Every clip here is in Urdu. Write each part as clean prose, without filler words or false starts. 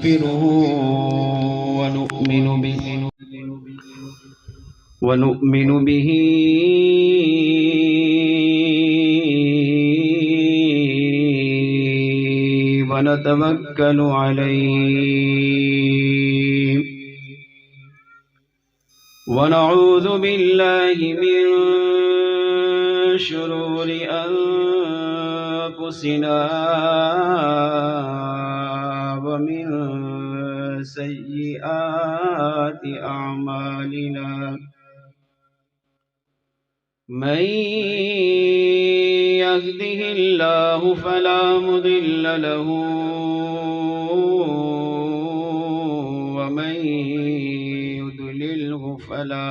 ونستغفره ونؤمن به ونتوكل عليه ونعوذ بالله من شرور أنفسنا ومن سيئات أعمالنا من يهده الله فلا مضل له ومن يضلله فلا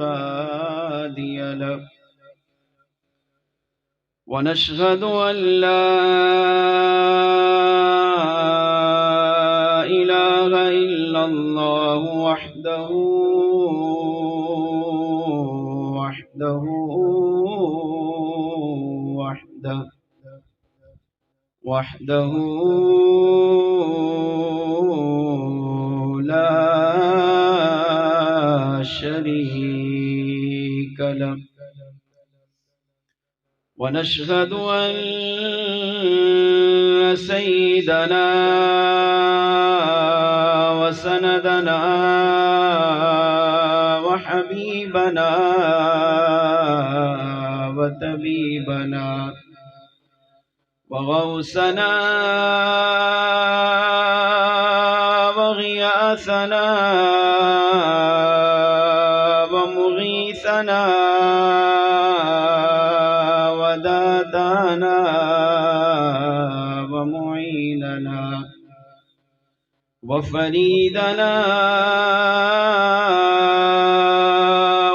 هادي له ونشهد أن لا إله إلا الله وحده لا شريك له ونشهد أن سيدنا وسندنا وحبيبنا وطبيبنا وغوثنا وغياثنا ومغيثنا ودادانا ومعيننا وفريدنا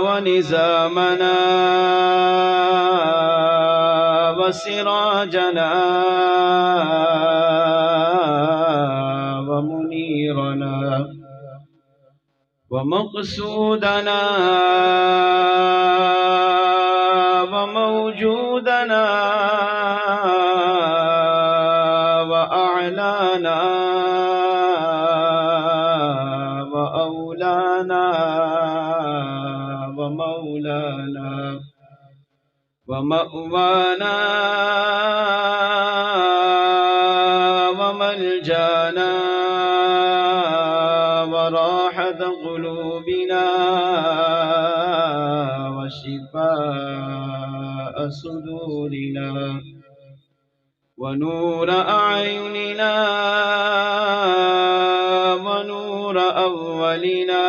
ونزامنا وسراجنا ومنيرنا ومقصودنا وموجودنا وأعلانا وأولانا ومولانا ومأوانا وملجانا وراحة قلوبنا وشفاء صدورنا ونور أعيننا ونور أولنا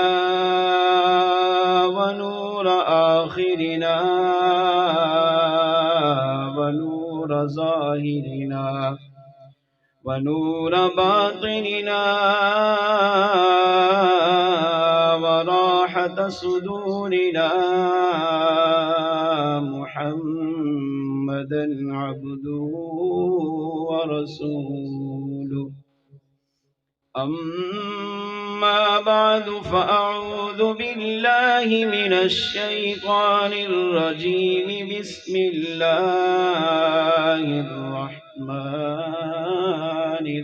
ونور آخرنا ونور ظاهرنا ونور باطننا وراحة صدورنا محمدا عبده ورسوله أما بعد فأعوذ بالله من الشيطان الرجيم بسم الله الرحمن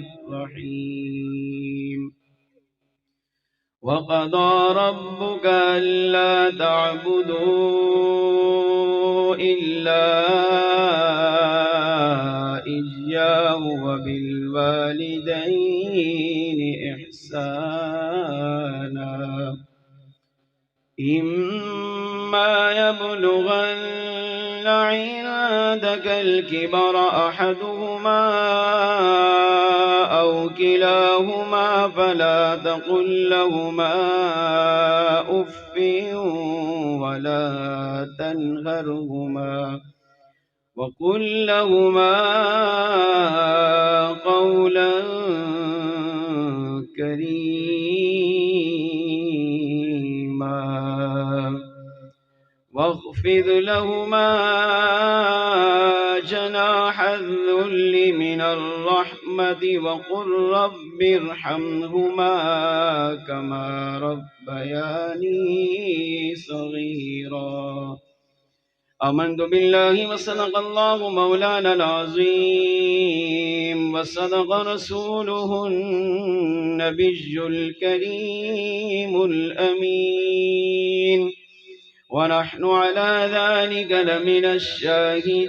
الرحيم وقضى ربك ألا تعبدوا إلا إياه وبالوالدين إحسانا إما يبلغن عندك الكبر أحدهما أو كلاهما فلا تقل لهما أف ولا تنهرهما وقل لهما قولا كريما واخفض لهما جناح الذل من الرحمة وقل رب ارحمهما كما ربياني صغيرا آمنت بالله وصدق الله مولانا العظيم وصدق رسوله النبي الكريم الأمين ونحن على ذلك لمن الشاهدين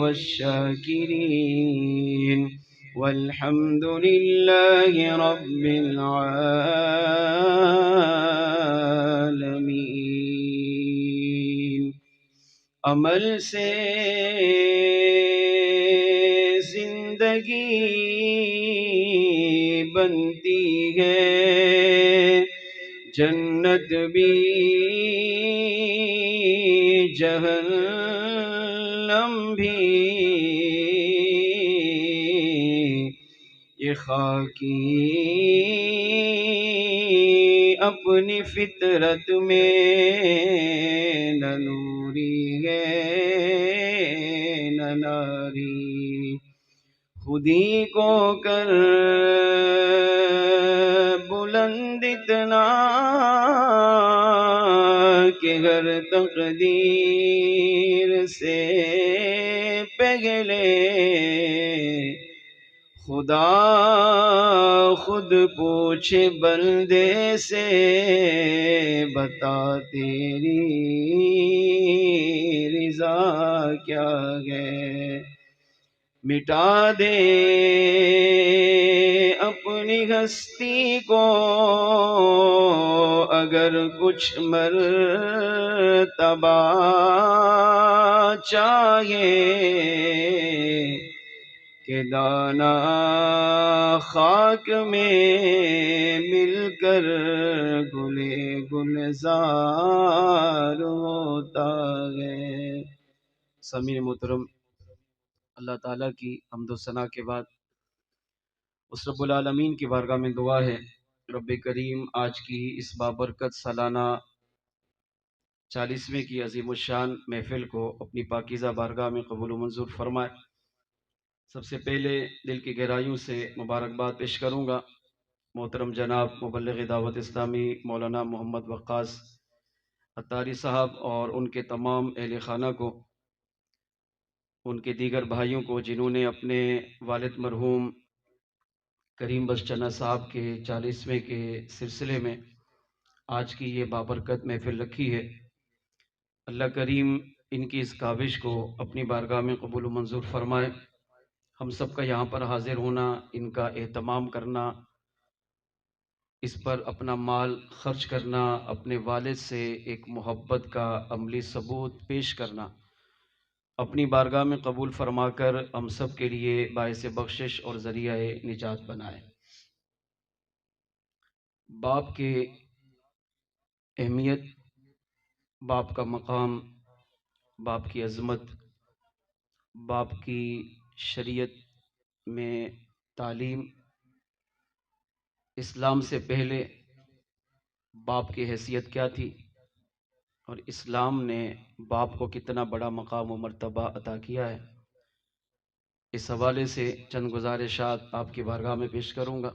والشاكرين والحمد لله رب العالمين. عمل سے زندگی بنتی ہے، جنت بھی جہنم بھی، یہ خاکی اپنی فطرت میں نہ نوری ہے نہ ناری، خودی کو کر بلند اتنا کہ ہر تقدیر سے پہلے خدا خود پوچھے بندے سے، بتا تیری رضا کیا ہے، مٹا دے اپنی ہستی کو اگر کچھ مرتبہ چاہے، کہ دانا خاک میں مل کر گلے گلزار ہوتا ہے۔ سامعین محترم، اللہ تعالیٰ کی حمد و ثنا کے بعد اس رب العالمین کی بارگاہ میں دعا ہے، رب کریم آج کی اس بابرکت سالانہ 40ویں کی عظیم الشان محفل کو اپنی پاکیزہ بارگاہ میں قبول و منظور فرمائے۔ سب سے پہلے دل کی گہرائیوں سے مبارکباد پیش کروں گا محترم جناب مبلغ دعوت اسلامی مولانا محمد وقاص عطاری صاحب اور ان کے تمام اہل خانہ کو، ان کے دیگر بھائیوں کو جنہوں نے اپنے والد مرحوم کریم بخش چنا صاحب کے 40ویں کے سلسلے میں آج کی یہ بابرکت محفل رکھی ہے۔ اللہ کریم ان کی اس کاوش کو اپنی بارگاہ میں قبول و منظور فرمائے۔ ہم سب کا یہاں پر حاضر ہونا، ان کا اہتمام کرنا، اس پر اپنا مال خرچ کرنا، اپنے والد سے ایک محبت کا عملی ثبوت پیش کرنا، اپنی بارگاہ میں قبول فرما کر ہم سب کے لیے باعث بخشش اور ذریعہ نجات بنائے۔ باپ کے اہمیت، باپ کا مقام، باپ کی عظمت، باپ کی شریعت میں تعلیم، اسلام سے پہلے باپ کی حیثیت کیا تھی اور اسلام نے باپ کو کتنا بڑا مقام و مرتبہ عطا کیا ہے، اس حوالے سے چند گزارشات آپ کی بارگاہ میں پیش کروں گا۔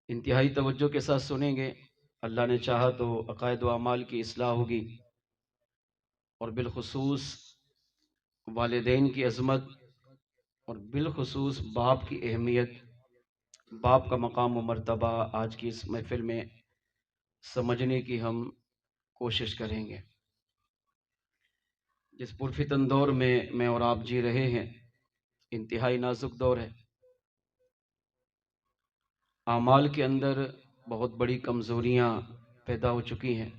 انتہائی توجہ کے ساتھ سنیں گے، اللہ نے چاہا تو عقائد و اعمال کی اصلاح ہوگی، اور بالخصوص والدین کی عظمت اور بالخصوص باپ کی اہمیت، باپ کا مقام و مرتبہ آج کی اس محفل میں سمجھنے کی ہم کوشش کریں گے۔ جس پرفتن دور میں اور آپ جی رہے ہیں، انتہائی نازک دور ہے، اعمال کے اندر بہت بڑی کمزوریاں پیدا ہو چکی ہیں۔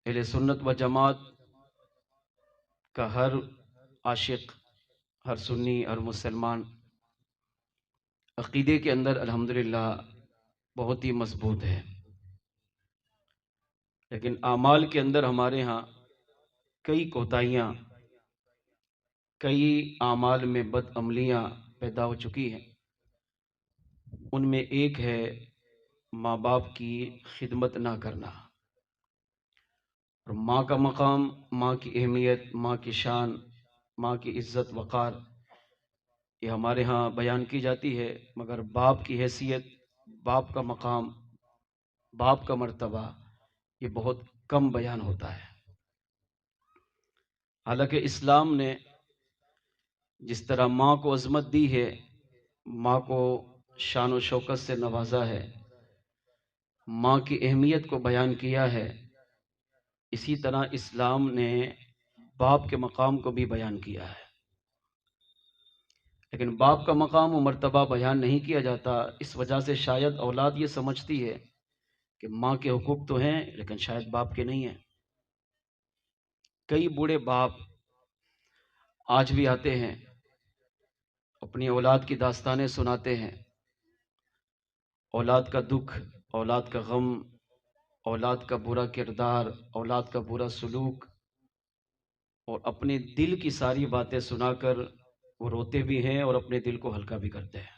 اہل سنت و جماعت کا ہر عاشق، ہر سنی، ہر مسلمان عقیدے کے اندر الحمدللہ بہت ہی مضبوط ہے، لیکن اعمال کے اندر ہمارے ہاں کئی کوتاہیاں، کئی اعمال میں بد عملیاں پیدا ہو چکی ہیں۔ ان میں ایک ہے ماں باپ کی خدمت نہ کرنا، اور ماں کا مقام، ماں کی اہمیت، ماں کی شان، ماں کی عزت وقار یہ ہمارے ہاں بیان کی جاتی ہے، مگر باپ کی حیثیت، باپ کا مقام، باپ کا مرتبہ یہ بہت کم بیان ہوتا ہے۔ حالانکہ اسلام نے جس طرح ماں کو عظمت دی ہے، ماں کو شان و شوکت سے نوازا ہے، ماں کی اہمیت کو بیان کیا ہے، اسی طرح اسلام نے باپ کے مقام کو بھی بیان کیا ہے۔ لیکن باپ کا مقام و مرتبہ بیان نہیں کیا جاتا، اس وجہ سے شاید اولاد یہ سمجھتی ہے کہ ماں کے حقوق تو ہیں لیکن شاید باپ کے نہیں ہیں۔ کئی بوڑھے باپ آج بھی آتے ہیں، اپنی اولاد کی داستانیں سناتے ہیں، اولاد کا دکھ، اولاد کا غم، اولاد کا برا کردار، اولاد کا برا سلوک، اور اپنے دل کی ساری باتیں سنا کر وہ روتے بھی ہیں اور اپنے دل کو ہلکا بھی کرتے ہیں۔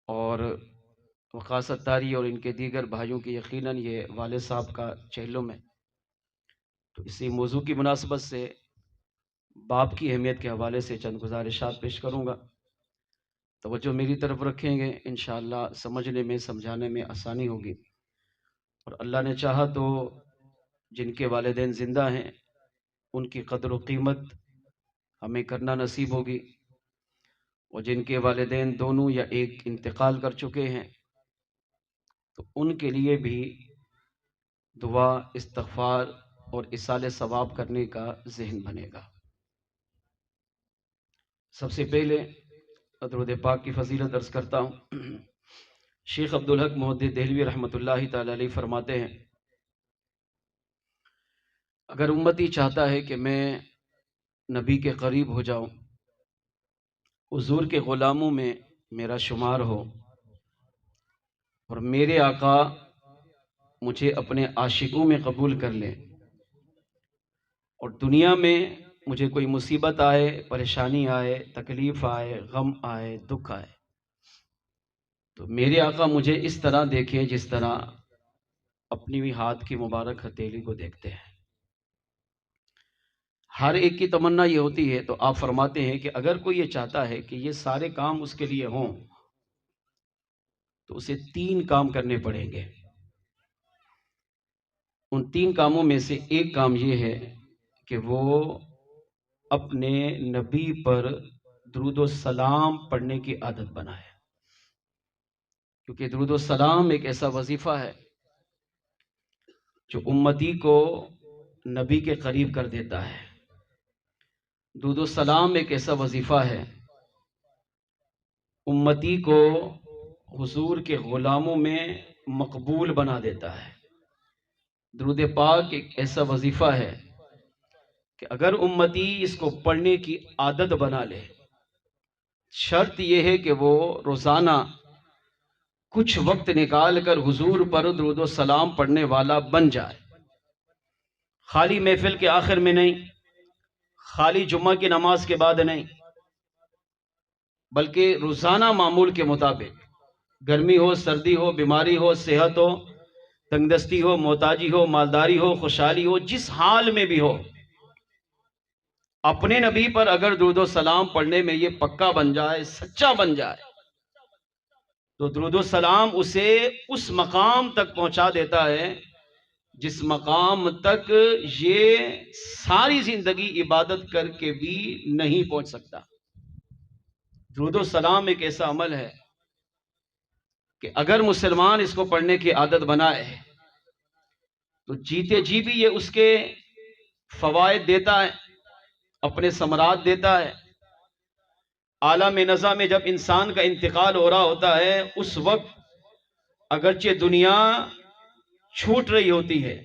اور وقاص اتاری اور ان کے دیگر بھائیوں کی یقیناً یہ والد صاحب کا چہلم ہے، تو اسی موضوع کی مناسبت سے باپ کی اہمیت کے حوالے سے چند گزارشات پیش کروں گا۔ توجہ میری طرف رکھیں گے، انشاءاللہ سمجھنے میں سمجھانے میں آسانی ہوگی، اور اللہ نے چاہا تو جن کے والدین زندہ ہیں ان کی قدر و قیمت ہمیں کرنا نصیب ہوگی، اور جن کے والدین دونوں یا ایک انتقال کر چکے ہیں تو ان کے لیے بھی دعا، استغفار اور ایصال ثواب کرنے کا ذہن بنے گا۔ سب سے پہلے درود پاک کی فضیلت عرض کرتا ہوں۔ شیخ عبدالحق محدث دہلوی رحمۃ اللہ تعالی علیہ فرماتے ہیں، اگر امتی چاہتا ہے کہ میں نبی کے قریب ہو جاؤں، حضور کے غلاموں میں میرا شمار ہو، اور میرے آقا مجھے اپنے عاشقوں میں قبول کر لے، اور دنیا میں مجھے کوئی مصیبت آئے، پریشانی آئے، تکلیف آئے، غم آئے، دکھ آئے، تو میرے آقا مجھے اس طرح دیکھے جس طرح اپنی بھی ہاتھ کی مبارک ہتھیلی کو دیکھتے ہیں۔ ہر ایک کی تمنا یہ ہوتی ہے، تو آپ فرماتے ہیں کہ اگر کوئی یہ چاہتا ہے کہ یہ سارے کام اس کے لیے ہوں تو اسے 3 کام کرنے پڑیں گے۔ ان 3 کاموں میں سے ایک کام یہ ہے کہ وہ اپنے نبی پر درود و سلام پڑھنے کی عادت بنائے، کیونکہ درود و سلام ایک ایسا وظیفہ ہے جو امتی کو نبی کے قریب کر دیتا ہے۔ درود و سلام ایک ایسا وظیفہ ہے امتی کو حضور کے غلاموں میں مقبول بنا دیتا ہے۔ درود پاک ایک ایسا وظیفہ ہے کہ اگر امتی اس کو پڑھنے کی عادت بنا لے، شرط یہ ہے کہ وہ روزانہ کچھ وقت نکال کر حضور پر درود و سلام پڑھنے والا بن جائے، خالی محفل کے آخر میں نہیں، خالی جمعہ کی نماز کے بعد نہیں، بلکہ روزانہ معمول کے مطابق، گرمی ہو، سردی ہو، بیماری ہو، صحت ہو، تنگ دستی ہو، محتاجی ہو، مالداری ہو، خوشحالی ہو، جس حال میں بھی ہو، اپنے نبی پر اگر درود و سلام پڑھنے میں یہ پکا بن جائے، سچا بن جائے، تو درود و سلام اسے اس مقام تک پہنچا دیتا ہے جس مقام تک یہ ساری زندگی عبادت کر کے بھی نہیں پہنچ سکتا۔ درود و سلام ایک ایسا عمل ہے کہ اگر مسلمان اس کو پڑھنے کی عادت بنائے تو جیتے جی بھی یہ اس کے فوائد دیتا ہے، اپنے ثمرات دیتا ہے۔ عالم نزا میں جب انسان کا انتقال ہو رہا ہوتا ہے، اس وقت اگرچہ دنیا چھوٹ رہی ہوتی ہے،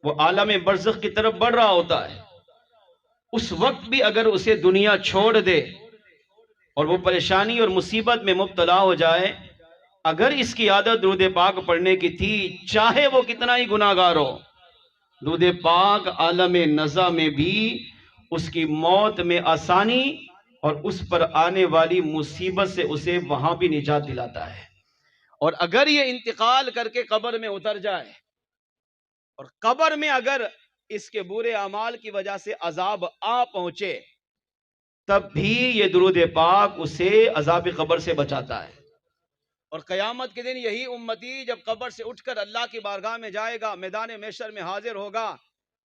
وہ عالم برزخ کی طرف بڑھ رہا ہوتا ہے، اس وقت بھی اگر اسے دنیا چھوڑ دے اور وہ پریشانی اور مصیبت میں مبتلا ہو جائے، اگر اس کی عادت درود پاک پڑھنے کی تھی، چاہے وہ کتنا ہی گناہگار ہو، درود پاک عالم نزا میں بھی اس کی موت میں آسانی اور اس پر آنے والی مصیبت سے اسے وہاں بھی نجات دلاتا ہے۔ اور اگر یہ انتقال کر کے قبر میں اتر جائے اور قبر میں اگر اس کے برے اعمال کی وجہ سے عذاب آ پہنچے، تب بھی یہ درود پاک اسے عذاب قبر سے بچاتا ہے۔ اور قیامت کے دن یہی امتی جب قبر سے اٹھ کر اللہ کی بارگاہ میں جائے گا، میدان محشر میں حاضر ہوگا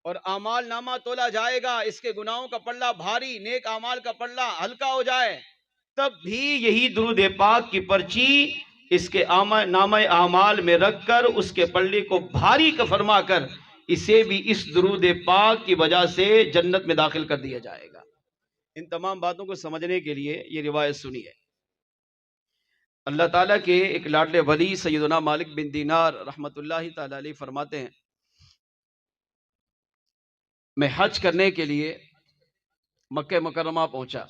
اور اعمال نامہ تولا جائے گا، اس کے گناہوں کا پلڑا بھاری، نیک اعمال کا پلڑا ہلکا ہو جائے، تب بھی یہی درود پاک کی پرچی اس کے نامہ اعمال میں رکھ کر اس کے پلڑے کو بھاری فرما کر اسے بھی اس درود پاک کی وجہ سے جنت میں داخل کر دیا جائے گا۔ ان تمام باتوں کو سمجھنے کے لیے یہ روایت سنیے۔ اللہ تعالیٰ کے ایک لاڈلے ولی سیدنا مالک بن دینار رحمت اللہ تعالی علیہ فرماتے ہیں، میں حج کرنے کے لیے مکہ مکرمہ پہنچا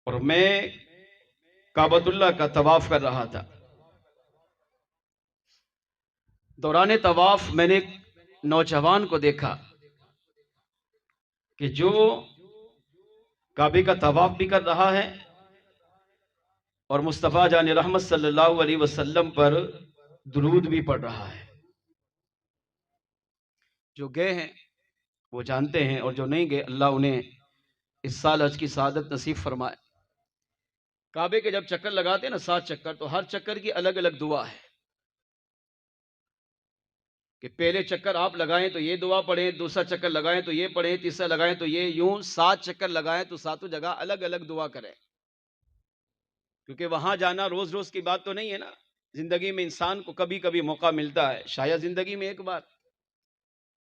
اور میں کعبۃ اللہ کا طواف کر رہا تھا۔ دوران طواف میں نے ایک نوجوان کو دیکھا کہ جو کعبے کا طواف بھی کر رہا ہے اور مصطفیٰ جان رحمت صلی اللہ علیہ وسلم پر درود بھی پڑھ رہا ہے۔ جو گئے ہیں وہ جانتے ہیں اور جو نہیں گئے اللہ انہیں اس سال حج کی سعادت نصیب فرمائے۔ کعبے کے جب چکر لگاتے ہیں نا 7 چکر، تو ہر چکر کی الگ الگ دعا ہے کہ پہلے چکر آپ لگائیں تو یہ دعا پڑھیں، دوسرا چکر لگائیں تو یہ پڑھیں، تیسرا لگائیں تو یہ، یوں 7 چکر لگائیں تو 7 جگہ الگ الگ دعا کریں، کیونکہ وہاں جانا روز روز کی بات تو نہیں ہے نا، زندگی میں انسان کو کبھی کبھی موقع ملتا ہے، شاید زندگی میں ایک بار،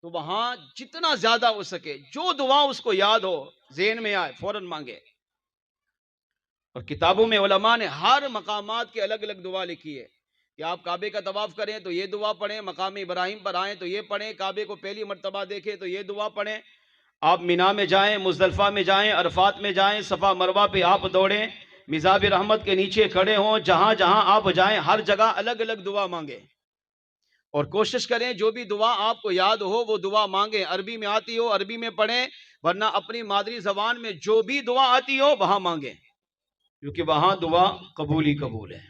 تو وہاں جتنا زیادہ ہو سکے جو دعا اس کو یاد ہو ذہن میں آئے فوراً مانگے۔ اور کتابوں میں علماء نے ہر مقامات کے الگ الگ دعا لکھی ہے کہ آپ کعبے کا طواف کریں تو یہ دعا پڑھیں، مقام ابراہیم پر آئیں تو یہ پڑھیں، کعبے کو پہلی مرتبہ دیکھیں تو یہ دعا پڑھیں، آپ مینا میں جائیں، مزدلفہ میں جائیں، عرفات میں جائیں، صفا مروہ پہ آپ دوڑیں، مزاب رحمت کے نیچے کھڑے ہوں، جہاں جہاں آپ جائیں ہر جگہ الگ الگ دعا مانگیں اور کوشش کریں جو بھی دعا آپ کو یاد ہو وہ دعا مانگیں، عربی میں آتی ہو عربی میں پڑھیں، ورنہ اپنی مادری زبان میں جو بھی دعا آتی ہو وہاں مانگیں، کیونکہ وہاں دعا قبول ہی قبول ہے۔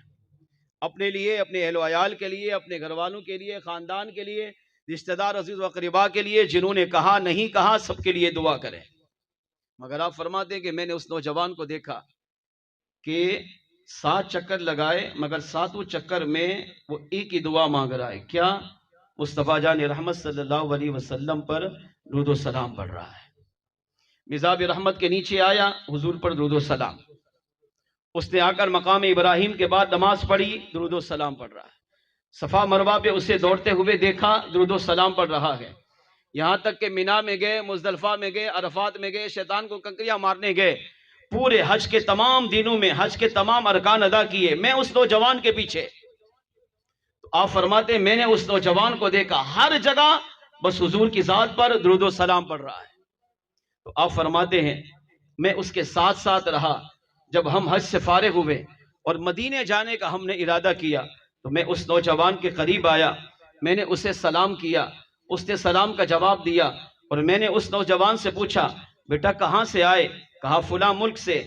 اپنے لیے، اپنے اہل و عیال کے لیے، اپنے گھر والوں کے لیے، خاندان کے لیے، رشتہ دار عزیز و اقربا کے لیے، جنہوں نے کہا نہیں کہا سب کے لیے دعا کریں۔ مگر آپ فرماتے ہیں کہ میں نے اس نوجوان کو دیکھا کہ 7 چکر لگائے مگر 7 چکر میں وہ ایک ہی دعا مانگ رہا ہے، کیا؟ مصطفیٰ جان رحمت صلی اللہ علیہ وسلم پر درود و سلام پڑھ رہا ہے۔ مزاب رحمت کے نیچے آیا، حضور پر درود و سلام، اس نے آ کر مقام ابراہیم کے بعد نماز پڑھی، درود و سلام پڑھ رہا ہے۔ صفا مروہ پہ اسے دوڑتے ہوئے دیکھا، درود و سلام پڑھ رہا ہے۔ یہاں تک کہ مینا میں گئے، مزدلفہ میں گئے، عرفات میں گئے، شیطان کو کنکریاں مارنے گئے، پورے حج کے تمام دنوں میں حج کے تمام ارکان ادا کیے، میں اس نوجوان کے پیچھے۔ تو آپ فرماتے ہیں میں نے اس نوجوان کو دیکھا ہر جگہ بس حضور کی ذات پر درود و سلام پڑھ رہا ہے۔ تو آپ فرماتے ہیں میں اس کے ساتھ ساتھ رہا، جب ہم حج سے فارغ ہوئے اور مدینے جانے کا ہم نے ارادہ کیا تو میں اس نوجوان کے قریب آیا، میں نے اسے سلام کیا، اس نے سلام کا جواب دیا اور میں نے اس نوجوان سے پوچھا بیٹا کہاں سے آئے؟ کہا فلاں ملک سے۔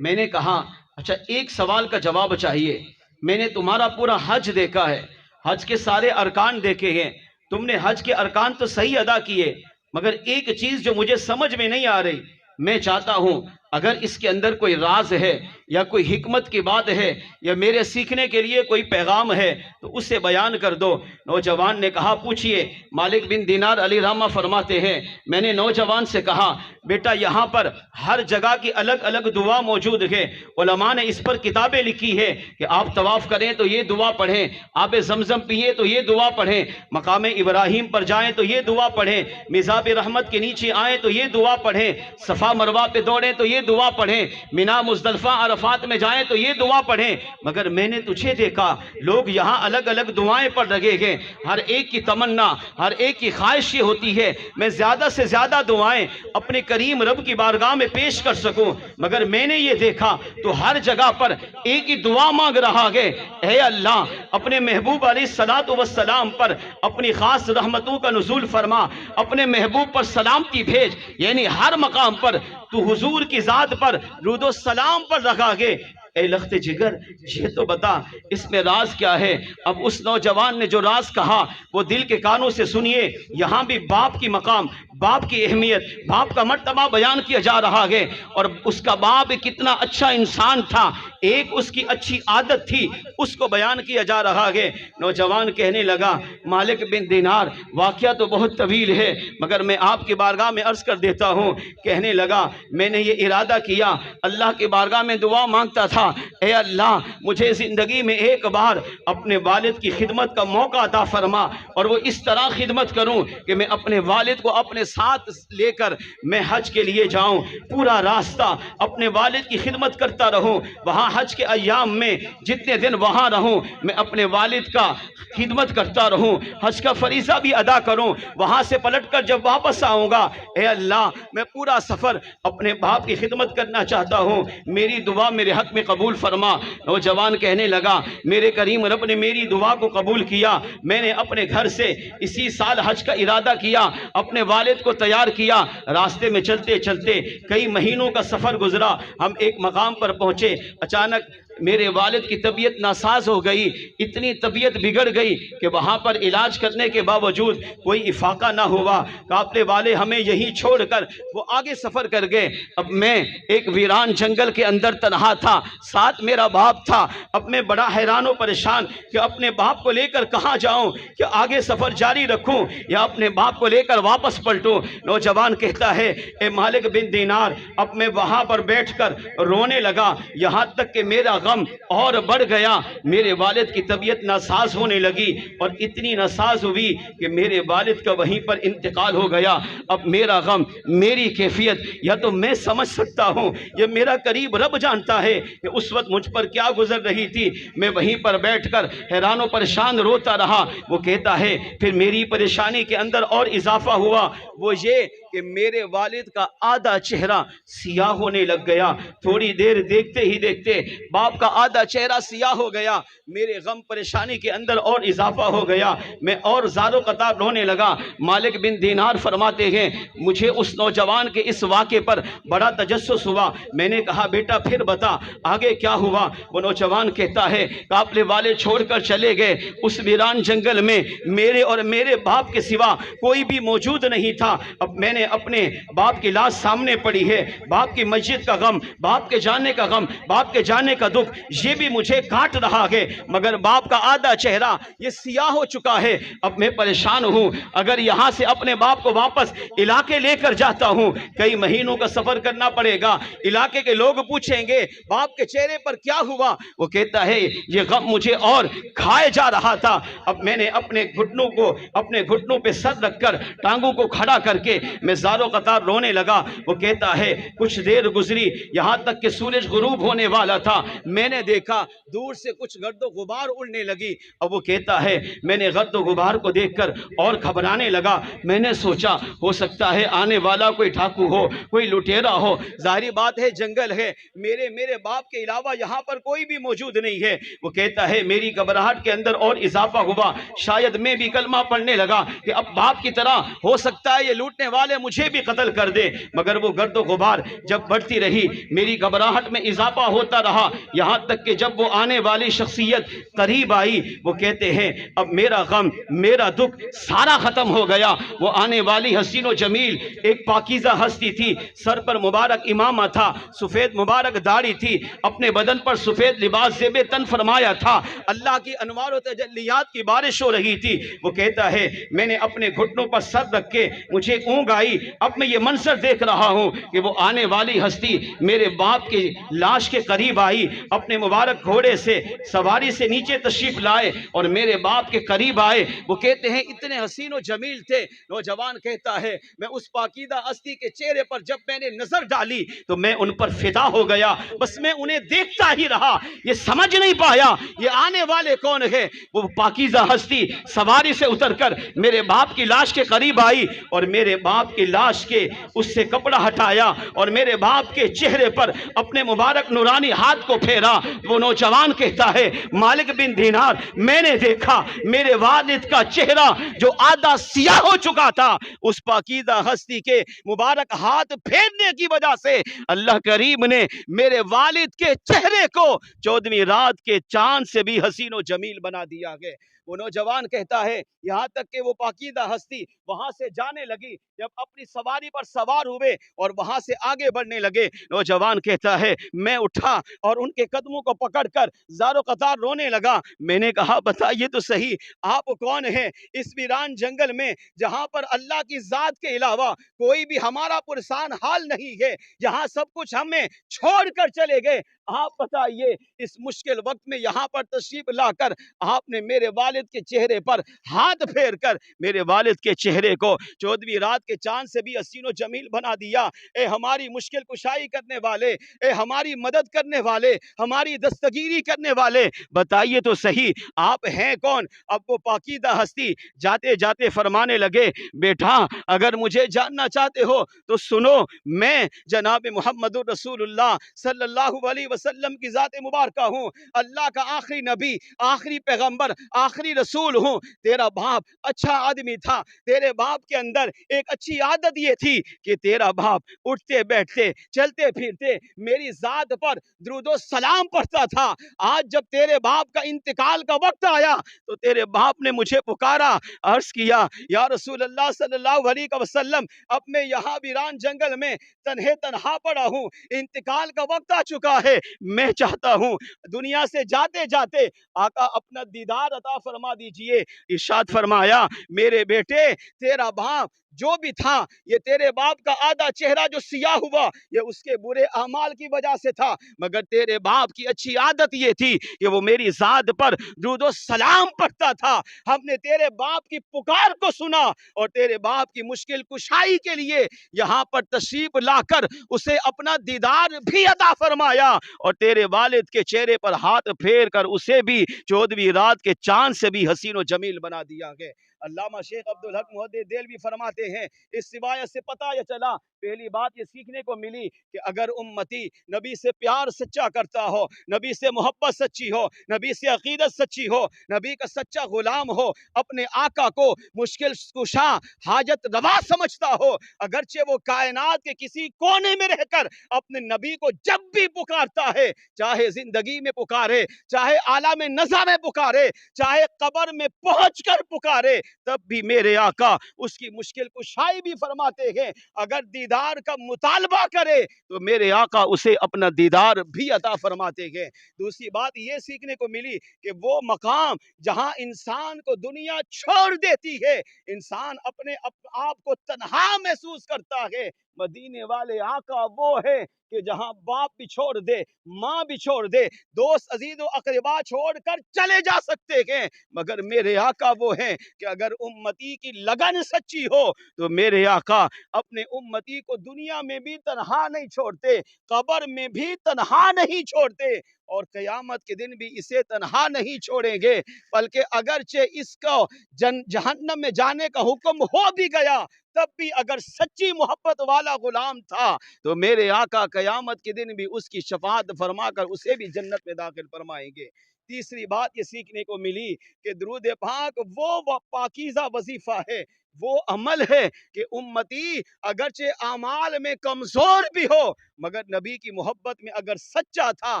میں نے کہا اچھا ایک سوال کا جواب چاہیے، میں نے تمہارا پورا حج دیکھا ہے، حج کے سارے ارکان دیکھے ہیں، تم نے حج کے ارکان تو صحیح ادا کیے، مگر ایک چیز جو مجھے سمجھ میں نہیں آ رہی، میں چاہتا ہوں اگر اس کے اندر کوئی راز ہے یا کوئی حکمت کی بات ہے یا میرے سیکھنے کے لیے کوئی پیغام ہے تو اسے بیان کر دو۔ نوجوان نے کہا پوچھئے۔ مالک بن دینار علی رحمہ فرماتے ہیں میں نے نوجوان سے کہا بیٹا یہاں پر ہر جگہ کی الگ الگ دعا موجود ہے، علماء نے اس پر کتابیں لکھی ہے کہ آپ طواف کریں تو یہ دعا پڑھیں، آب زمزم پیئیں تو یہ دعا پڑھیں، مقام ابراہیم پر جائیں تو یہ دعا پڑھیں، مزاب رحمت کے نیچے آئیں تو یہ دعا پڑھیں، صفا مروہ پہ دوڑیں تو یہ دعا پڑھیں، مینا مزدلفہ عرفات میں جائیں تو یہ دعا پڑھیں، مگر میں نے تجھے دیکھا لوگ یہاں الگ الگ دعائیں پڑھ رہے ہیں، ہر ایک کی تمنا، ہر ایک کی خواہش یہ ہوتی ہے میں زیادہ سے زیادہ دعائیں اپنے کریم رب کی بارگاہ میں پیش کر سکوں، مگر میں نے یہ دیکھا تو ہر جگہ پر ایک ہی دعا مانگ رہا ہے، اے اللہ اپنے محبوب علیہ السلام پر اپنی خاص رحمتوں کا نزول فرما، اپنے محبوب پر سلامتی بھیج، یعنی ہر مقام پر تو حضور کی ذات پر درود و سلام پر رکھا گے۔ اے لخت جگر یہ تو بتا اس میں راز کیا ہے؟ اب اس نوجوان نے جو راز کہا وہ دل کے کانوں سے سنیے، یہاں بھی باپ کی مقام، باپ کی اہمیت، باپ کا مرتبہ بیان کیا جا رہا ہے، اور اس کا باپ کتنا اچھا انسان تھا، ایک اس کی اچھی عادت تھی، اس کو بیان کیا جا رہا ہے۔ نوجوان کہنے لگا مالک بن دینار واقعہ تو بہت طویل ہے مگر میں آپ کی بارگاہ میں عرض کر دیتا ہوں۔ کہنے لگا میں نے یہ ارادہ کیا، اللہ کی بارگاہ میں دعا مانگتا تھا، اے اللہ مجھے زندگی میں ایک بار اپنے والد کی خدمت کا موقع عطا فرما، اور وہ اس طرح خدمت کروں کہ میں اپنے والد کو اپنے ساتھ لے کر میں حج کے لیے جاؤں، پورا راستہ اپنے والد کی خدمت کرتا رہوں، وہاں حج کے ایام میں جتنے دن وہاں رہوں میں اپنے والد کا خدمت کرتا رہوں، حج کا فریضہ بھی ادا کروں، وہاں سے پلٹ کر جب واپس آؤں گا اے اللہ میں پورا سفر اپنے باپ کی خدمت کرنا چاہتا ہوں، میری دعا میرے حق میں قبول فرما۔ نوجوان کہنے لگا میرے کریم رب نے میری دعا کو قبول کیا، میں نے اپنے گھر سے اسی سال حج کا ارادہ کیا، اپنے والد کو تیار کیا، راستے میں چلتے چلتے کئی مہینوں کا سفر گزرا، ہم ایک مقام پر پہنچے، اچانک میرے والد کی طبیعت ناساز ہو گئی، اتنی طبیعت بگڑ گئی کہ وہاں پر علاج کرنے کے باوجود کوئی افاقہ نہ ہوا، قافلے والے ہمیں یہیں چھوڑ کر وہ آگے سفر کر گئے۔ اب میں ایک ویران جنگل کے اندر تنہا تھا، ساتھ میرا باپ تھا، اب میں بڑا حیران و پریشان کہ اپنے باپ کو لے کر کہاں جاؤں، کہ آگے سفر جاری رکھوں یا اپنے باپ کو لے کر واپس پلٹوں۔ نوجوان کہتا ہے اے مالک بن دینار اب میں وہاں پر بیٹھ کر رونے لگا، یہاں تک کہ میرا غم اور بڑھ گیا، میرے والد کی طبیعت ناساز ہونے لگی اور اتنی ناساز ہوئی کہ میرے والد کا وہیں پر انتقال ہو گیا۔ اب میرا غم، میری کیفیت یا تو میں سمجھ سکتا ہوں یہ میرا قریب رب جانتا ہے کہ اس وقت مجھ پر کیا گزر رہی تھی، میں وہیں پر بیٹھ کر حیران و پریشان روتا رہا۔ وہ کہتا ہے پھر میری پریشانی کے اندر اور اضافہ ہوا، وہ یہ کہ میرے والد کا آدھا چہرہ سیاہ ہونے لگ گیا، تھوڑی دیر دیکھتے ہی دیکھتے باپ کا آدھا چہرہ سیاہ ہو گیا، میرے غم پریشانی کے اندر اور اضافہ ہو گیا، میں اور زار و قطار رونے لگا۔ مالک بن دینار فرماتے ہیں مجھے اس نوجوان کے اس واقعے پر بڑا تجسس ہوا، میں نے کہا بیٹا پھر بتا آگے کیا ہوا؟ وہ نوجوان کہتا ہے قافلے والے چھوڑ کر چلے گئے، اس ویران جنگل میں میرے اور میرے باپ کے سوا کوئی بھی موجود نہیں تھا۔ اب میں نے اپنے باپ کی لاش سامنے پڑی ہے، باپ کی مسجد کا غم، باپ کے جانے کا غم، باپ کے جانے کا دکھ یہ بھی مجھے کاٹ رہا ہے، مگر باپ کا آدھا چہرہ یہ سیاہ ہو چکا ہے۔ اب میں پریشان ہوں، اگر یہاں سے اپنے باپ کو واپس علاقے لے کر جاتا ہوں کئی مہینوں کا سفر کرنا پڑے گا، علاقے کے لوگ پوچھیں گے باپ کے چہرے پر کیا ہوا؟ وہ کہتا ہے یہ غم مجھے اور کھائے جا رہا تھا۔ اب میں نے اپنے گھٹنوں پہ سر رکھ کر ٹانگوں کو کھڑا کر کے میں زار و قطار رونے لگا۔ وہ کہتا ہے کچھ دیر گزری یہاں تک کہ سورج غروب ہونے والا تھا، میں نے دیکھا دور سے کچھ گرد و غبار اڑنے لگی۔ اب وہ کہتا ہے میں نے گرد و غبار کو دیکھ کر اور گھبرانے لگا، میں نے سوچا ہو سکتا ہے آنے والا کوئی ڈھاکو ہو، کوئی لٹیرا ہو، ظاہری بات ہے جنگل ہے، میرے باپ کے علاوہ یہاں پر کوئی بھی موجود نہیں ہے۔ وہ کہتا ہے میری گھبراہٹ کے اندر اور اضافہ ہوا، شاید میں بھی کلمہ پڑھنے لگا کہ اب باپ کی طرح ہو سکتا ہے یہ لوٹنے والے مجھے بھی قتل کر دے، مگر وہ گرد و غبار جب بڑھتی رہی میری گھبراہٹ میں اضافہ ہوتا رہا، یہاں تک کہ جب وہ آنے والی شخصیت قریب آئی وہ کہتے ہیں اب میرا غم، میرا دکھ سارا ختم ہو گیا۔ وہ آنے والی حسین و جمیل ایک پاکیزہ ہستی تھی، سر پر مبارک امامہ تھا، سفید مبارک داڑھی تھی، اپنے بدن پر سفید لباس زیب تن فرمایا تھا، اللہ کی انوار و تجلیات کی بارش ہو رہی تھی۔ وہ کہتا ہے میں نے اپنے گھٹنوں پر سر رکھ کے مجھے اونگ آئی، اب میں یہ منظر دیکھ رہا ہوں کہ وہ آنے والی ہستی میرے باپ کی لاش کے قریب آئی، اپنے مبارک گھوڑے سے سواری سے نیچے تشریف لائے اور میرے باپ کے قریب آئے۔ وہ کہتے ہیں اتنے حسین و جمیل تھے۔ نوجوان کہتا ہے میں اس پاکیزہ ہستی کے چہرے پر جب میں نے نظر ڈالی تو میں ان پر فدا ہو گیا، بس میں انہیں دیکھتا ہی رہا، یہ سمجھ نہیں پایا یہ آنے والے کون ہے۔ وہ پاکیزہ ہستی سواری سے اتر کر میرے باپ کی لاش کے قریب آئی اور میرے باپ کی لاش کے اس سے کپڑا ہٹایا اور میرے باپ کے چہرے پر اپنے مبارک نورانی ہاتھ کو پھیرا۔ وہ نوجوان کہتا ہے مالک بن دینار میں نے دیکھا میرے والد کا چہرہ جو آدھا سیاہ ہو چکا تھا، اس پاکیزہ ہستی کے مبارک ہاتھ پھیرنے کی وجہ سے اللہ کریم نے میرے والد کے چہرے کو 14ویں رات کے چاند سے بھی حسین و جمیل بنا دیا ہے۔ وہ نوجوان کہتا ہے یہاں تک کہ وہ پاکیزہ ہستی وہاں سے جانے لگی، جب اپنی سواری پر سوار ہوئے اور وہاں سے آگے بڑھنے لگے، نوجوان کہتا ہے میں اٹھا اور ان کے قدموں کو پکڑ کر زارو قطار رونے لگا۔ میں نے کہا بتائیے تو صحیح آپ کون ہیں اس ویران جنگل میں جہاں پر اللہ کی ذات کے علاوہ کوئی بھی ہمارا پرسان حال نہیں ہے، جہاں سب کچھ ہمیں چھوڑ کر چلے گئے، آپ بتائیے اس مشکل وقت میں یہاں پر تشریف لا کر آپ نے میرے والد کے چہرے پر ہاتھ پھیر کر میرے والد کے چہرے کو 14ویں رات کے چاند سے بھی حسین و جمیل بنا دیا۔ اے ہماری مشکل کشائی کرنے والے، اے ہماری مدد کرنے والے، ہماری دستگیری کرنے والے، بتائیے تو صحیح آپ ہیں کون؟ اب وہ پاکیزہ ہستی جاتے جاتے فرمانے لگے بیٹا اگر مجھے جاننا چاہتے ہو تو سنو، میں جناب محمد رسول اللہ صلی اللہ علیہ وسلم کی ذات مبارکہ ہوں، اللہ کا آخری نبی، آخری پیغمبر، آخری رسول ہوں۔ تیرا باپ اچھا آدمی تھا، تیرے باپ کے اندر ایک اچھی عادت یہ تھی کہ تیرا باپ اٹھتے بیٹھتے چلتے پھرتے میری ذات پر درود و سلام پڑھتا تھا۔ آج جب تیرے باپ کا انتقال کا وقت آیا تو تیرے باپ نے مجھے پکارا، عرض کیا یا رسول اللہ صلی اللہ علیہ وسلم اب میں یہاں ویران جنگل میں تنہا پڑا ہوں، انتقال کا وقت آ چکا ہے، میں چاہتا ہوں دنیا سے جاتے جاتے آقا اپنا دیدار عطا فرما دیجئے۔ ارشاد فرمایا میرے بیٹے تیرا باپ جو بھی تھا یہ تیرے باپ کا آدھا چہرہ جو سیاہ ہوا یہ اس کے برے اعمال کی وجہ سے تھا، مگر تیرے باپ کی اچھی عادت یہ تھی کہ وہ میری ذات پر درود و سلام پڑھتا تھا۔ ہم نے تیرے باپ کی پکار کو سنا اور تیرے باپ کی مشکل کشائی کے لیے یہاں پر تشریف لا کر اسے اپنا دیدار بھی عطا فرمایا اور تیرے والد کے چہرے پر ہاتھ پھیر کر اسے بھی 14ویں رات کے چاند سے بھی حسین و جمیل بنا دیا گیا۔ علامہ شیخ عبدالحق محدث دہلوی فرماتے ہیں اس روایت سے پتہ یہ چلا، پہلی بات یہ سیکھنے کو ملی کہ اگر امتی نبی سے پیار سچا کرتا ہو، نبی سے محبت سچی ہو، نبی سے عقیدت سچی ہو، نبی کا سچا غلام ہو، اپنے آقا کو مشکل کشا حاجت روا سمجھتا ہو، اگرچہ وہ کائنات کے کسی کونے میں رہ کر اپنے نبی کو جب بھی پکارتا ہے، چاہے زندگی میں پکارے، چاہے عالم نزع میں پکارے، چاہے قبر میں پہنچ کر پکارے، تب بھی میرے آقا اس کی مشکل کشائی بھی فرماتے ہیں۔ اگر دیدار کا مطالبہ کرے تو میرے آقا اسے اپنا دیدار بھی عطا فرماتے ہیں۔ دوسری بات یہ سیکھنے کو ملی کہ وہ مقام جہاں انسان کو دنیا چھوڑ دیتی ہے، انسان اپنے آپ کو تنہا محسوس کرتا ہے، مدینے والے آقا وہ ہے کہ جہاں باپ بھی چھوڑ دے، ماں بھی چھوڑ دے، دوست عزیز و اقربا چھوڑ کر چلے جا سکتے ہیں، مگر میرے آقا وہ ہیں کہ اگر امتی کی لگن سچی ہو تو میرے آقا اپنے امتی کو دنیا میں بھی تنہا نہیں چھوڑتے، قبر میں بھی تنہا نہیں چھوڑتے اور قیامت کے دن بھی اسے تنہا نہیں چھوڑیں گے، بلکہ اگرچہ اس کو جہنم میں جانے کا حکم ہو بھی گیا تب بھی اگر سچی محبت والا غلام تھا تو میرے آقا قیامت کے دن بھی اس کی شفاعت فرما کر اسے بھی جنت میں داخل فرمائیں گے۔ تیسری بات یہ سیکھنے کو ملی کہ درود پاک وہ پاکیزہ وظیفہ ہے، وہ عمل ہے کہ امتی اگرچہ اعمال میں کمزور بھی ہو مگر نبی کی محبت میں اگر سچا تھا،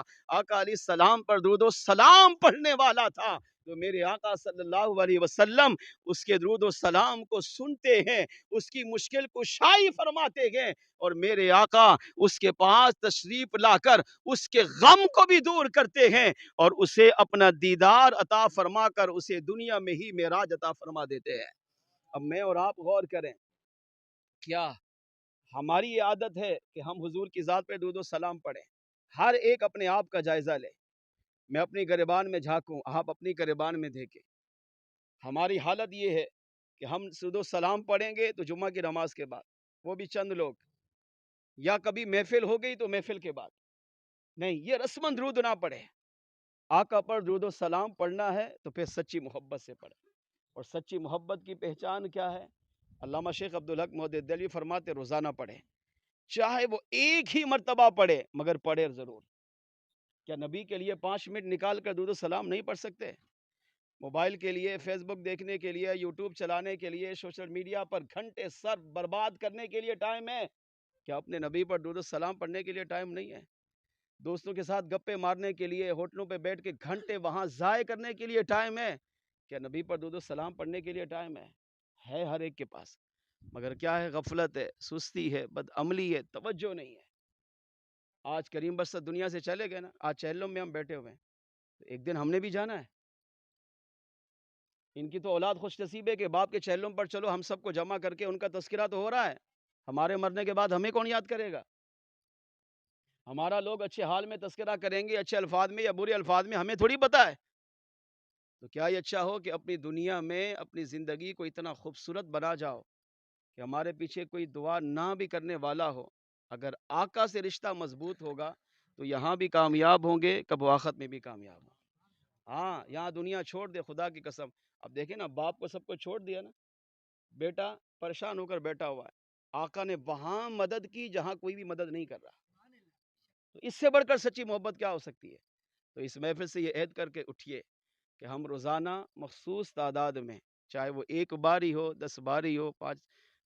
آقا علیہ السلام پر درود و سلام پڑھنے والا تھا، تو میرے آقا صلی اللہ علیہ وسلم اس کے درود و سلام کو سنتے ہیں، اس کی مشکل کشائی فرماتے ہیں اور میرے آقا اس کے پاس تشریف لا کر اس کے غم کو بھی دور کرتے ہیں اور اسے اپنا دیدار عطا فرما کر اسے دنیا میں ہی معراج عطا فرما دیتے ہیں۔ اب میں اور آپ غور کریں، کیا ہماری یہ عادت ہے کہ ہم حضور کی ذات پہ درود و سلام پڑھیں؟ ہر ایک اپنے آپ کا جائزہ لے، میں اپنی گریبان میں جھانکوں، آپ اپنی گریبان میں دیکھیں۔ ہماری حالت یہ ہے کہ ہم درود و سلام پڑھیں گے تو جمعہ کی نماز کے بعد، وہ بھی چند لوگ، یا کبھی محفل ہو گئی تو محفل کے بعد، نہیں، یہ رسماً درود نہ پڑھے۔ آقا پر درود و سلام پڑھنا ہے تو پھر سچی محبت سے پڑھیں، اور سچی محبت کی پہچان کیا ہے؟ علامہ شیخ عبدالحق محدث دہلوی فرماتے روزانہ پڑھیں، چاہے وہ ایک ہی مرتبہ پڑھے مگر پڑھے ضرور۔ کیا نبی کے لیے 5 منٹ نکال کر درود و سلام نہیں پڑھ سکتے؟ موبائل کے لیے، فیس بک دیکھنے کے لیے، یوٹیوب چلانے کے لیے، سوشل میڈیا پر گھنٹے سر برباد کرنے کے لیے ٹائم ہے، کیا اپنے نبی پر درود و سلام پڑھنے کے لیے ٹائم نہیں ہے؟ دوستوں کے ساتھ گپے مارنے کے لیے، ہوٹلوں پہ بیٹھ کے گھنٹے وہاں ضائع کرنے کے لیے ٹائم ہے، کیا نبی پر درود و سلام پڑھنے کے لیے ٹائم ہے ہر ایک کے پاس، مگر کیا ہے، غفلت ہے، سستی ہے، بد عملی ہے، توجہ نہیں ہے۔ آج کریم بس دنیا سے چلے گئے نا، آج چہلوں میں ہم بیٹھے ہوئے ہیں، تو ایک دن ہم نے بھی جانا ہے۔ ان کی تو اولاد خوش نصیب ہے کہ باپ کے چہلوں پر چلو ہم سب کو جمع کر کے ان کا تذکرہ تو ہو رہا ہے، ہمارے مرنے کے بعد ہمیں کون یاد کرے گا؟ ہمارا لوگ اچھے حال میں تذکرہ کریں گے، اچھے الفاظ میں یا برے الفاظ میں، ہمیں تھوڑی پتہ ہے۔ تو کیا یہ اچھا ہو کہ اپنی دنیا میں اپنی زندگی کو اتنا خوبصورت بنا جاؤ کہ ہمارے پیچھے کوئی دعا نہ بھی کرنے والا ہو، اگر آقا سے رشتہ مضبوط ہوگا تو یہاں بھی کامیاب ہوں گے، کب آخرت میں بھی کامیاب ہوں۔ ہاں، یہاں دنیا چھوڑ دے، خدا کی قسم، اب دیکھیں نا، باپ کو سب کو چھوڑ دیا نا، بیٹا پریشان ہو کر بیٹھا ہوا ہے، آقا نے وہاں مدد کی جہاں کوئی بھی مدد نہیں کر رہا، تو اس سے بڑھ کر سچی محبت کیا ہو سکتی ہے؟ تو اس محفل سے یہ عہد کر کے اٹھیے کہ ہم روزانہ مخصوص تعداد میں، چاہے وہ 1 بار ہی ہو، 10 بار ہی ہو،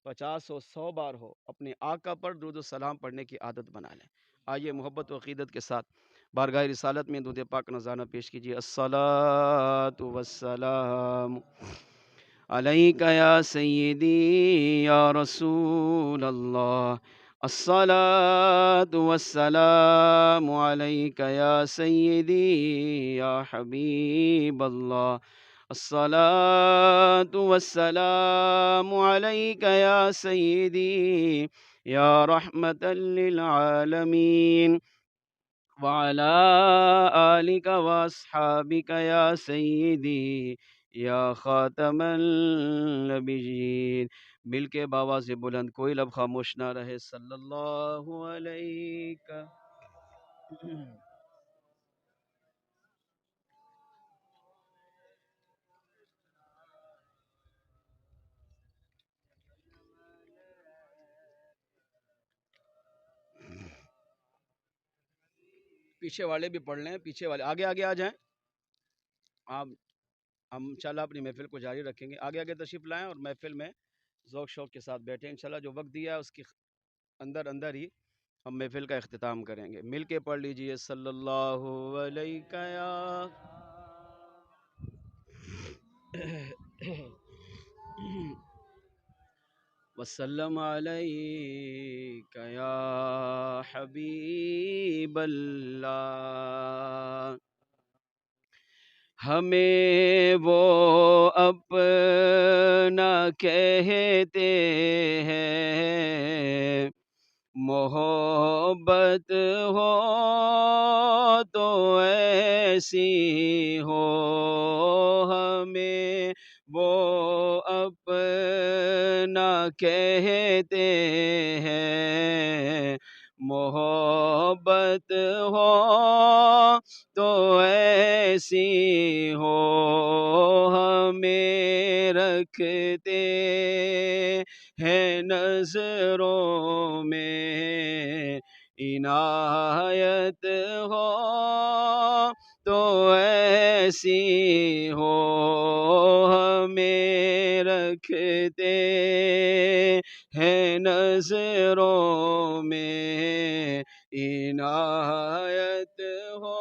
50 ہو، 100 بار ہو، اپنے آقا پر درود و سلام پڑھنے کی عادت بنا لیں۔ آئیے محبت و عقیدت کے ساتھ بارگاہ رسالت میں درود پاک نذرانہ پیش کیجیے۔ الصلاۃ والسلام علیک یا سیدی یا رسول اللہ، الصلاۃ والسلام علیک یا سیدی یا حبیب اللہ، الصلاۃ والسلام علیک یا سیدی یا رحمت للعالمین، وعلى آلك واصحابك يا سیدی یا خاتم النبیین۔ مل کے بآواز بلند کوئی لب خاموش نہ رہے، صلی اللہ علیہ۔ پیچھے والے بھی پڑھ لیں، پیچھے والے آگے آگے آ جائیں۔ آپ ہم انشاءاللہ اپنی محفل کو جاری رکھیں گے، آگے آگے تشریف لائیں اور محفل میں ذوق شوق کے ساتھ بیٹھیں۔ انشاءاللہ جو وقت دیا ہے اس کی اندر اندر ہی ہم محفل کا اختتام کریں گے۔ مل کے پڑھ لیجئے، صلی اللہ علیہ یا وسلم علیک یا حبیب اللہ۔ ہمیں وہ اپنا کہتے ہیں، محبت ہو تو ایسی ہو، ہمیں وہ اپنا کہتے ہیں، محبت ہو تو ایسی ہو، ہمیں رکھتے ہیں نظروں میں، عنایت ہو تو ایسی ہو، ہمیں رکھتے ہیں نظروں میں، عنایت ہو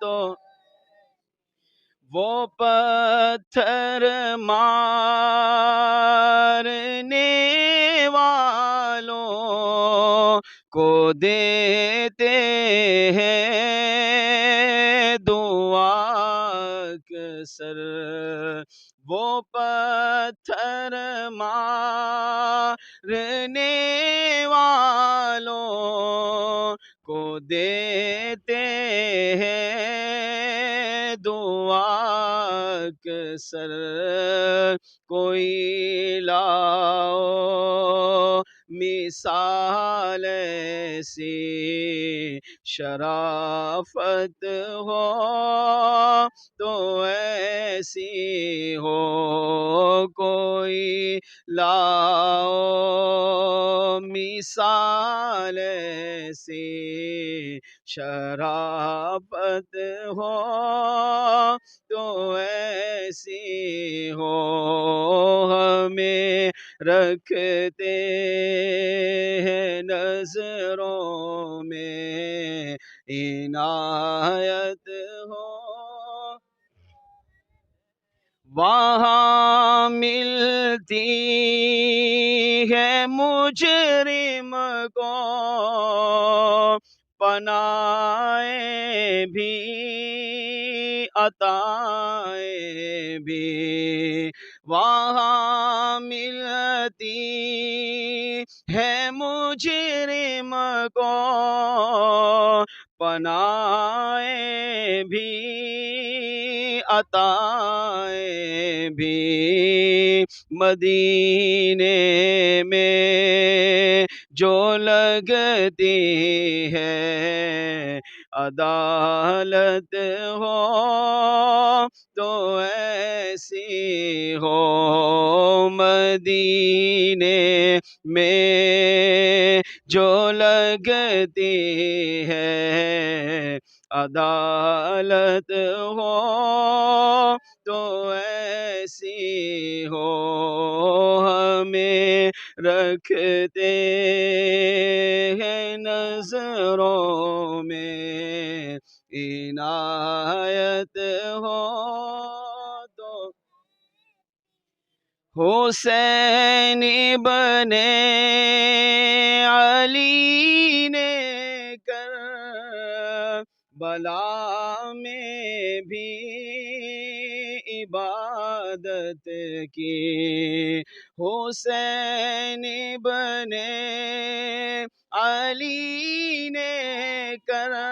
تو وہ پتھر مارنے والوں کو دیتے ہیں دعا اکثر، وہ پتھر مارنے والوں کو دیتے ہیں دعا اکثر، کوئی لاؤ مثال ایسی، شرافت ہو تو ایسی ہو، کوئی لاؤ مثال ایسی، شرافت ہو تو ایسی ہو، ہمیں رکھتے ہیں نظروں میں، عنایت ہو وہاں ملتی ہے مجرم کو پناہ بھی عطائیں بھی، وہاں ملتی ہے مجرم کو پناہ بھی عطائیں بھی، مدینے میں جو لگتی ہے عدالت ہو تو ایسی ہو، مدینے میں جو لگتی ہے عدالت ہو تو ایسی ہو، ہمیں رکھتے ہیں نظروں میں عنایت ہو تو حسین ابن علی نے کربلا میں بھی عبادت کی، حسین ابن علی نے کربلا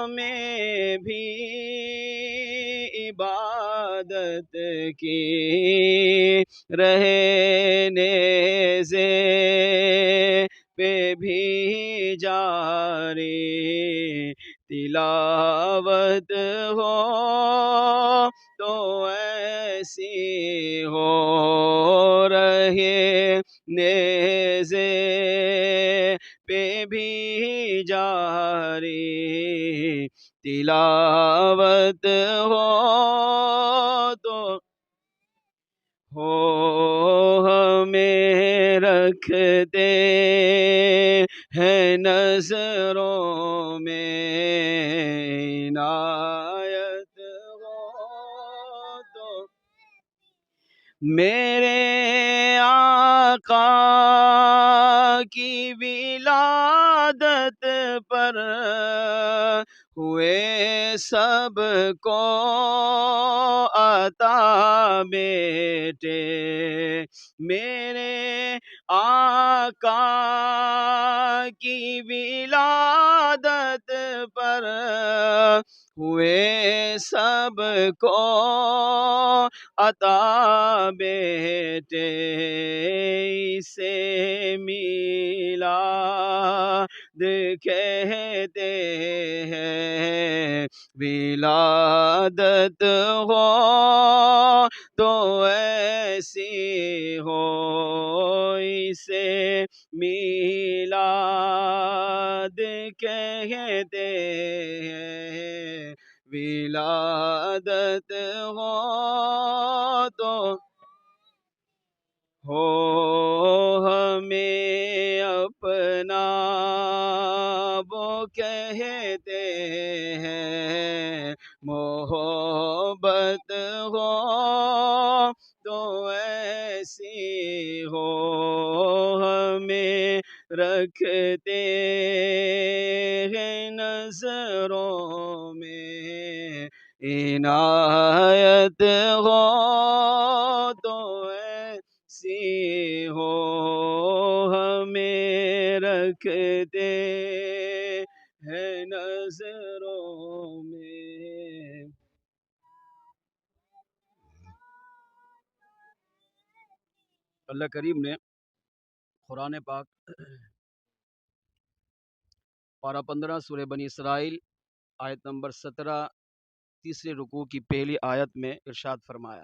میں بھی عبادت کی، رہے نیزے پہ بھی جاری تلاوت ہو تو ایسی ہو، رہے نیزے پہ بھی جاری تلاوت ہو تو ہمیں رکھتے ہیں نظروں میں عنایت ہو تو میرے آقا کی ولادت پر ہوئے سب کو عطا بیٹے، میرے آقا کی ولادت پر ہوئے سب کو عطا بیٹے، اسے میلاد کہتے ہیں، ولادت ہو تو ایسی ہو، اسے میلاد کہتے ہیں، ولادت ہو تو ہمیں اپنا وہ کہتے ہیں، محبت ہو تو ایسی ہو، ہمیں رکھتے ہیں نظروں میں عنایت ہو تو ایسی ہو، ہمیں رکھتے ہیں نظروں میں۔ اللہ کریم نے قرآن پاک پارہ 15 سورہ بنی اسرائیل آیت نمبر 17 تیسرے رکوع کی پہلی آیت میں ارشاد فرمایا،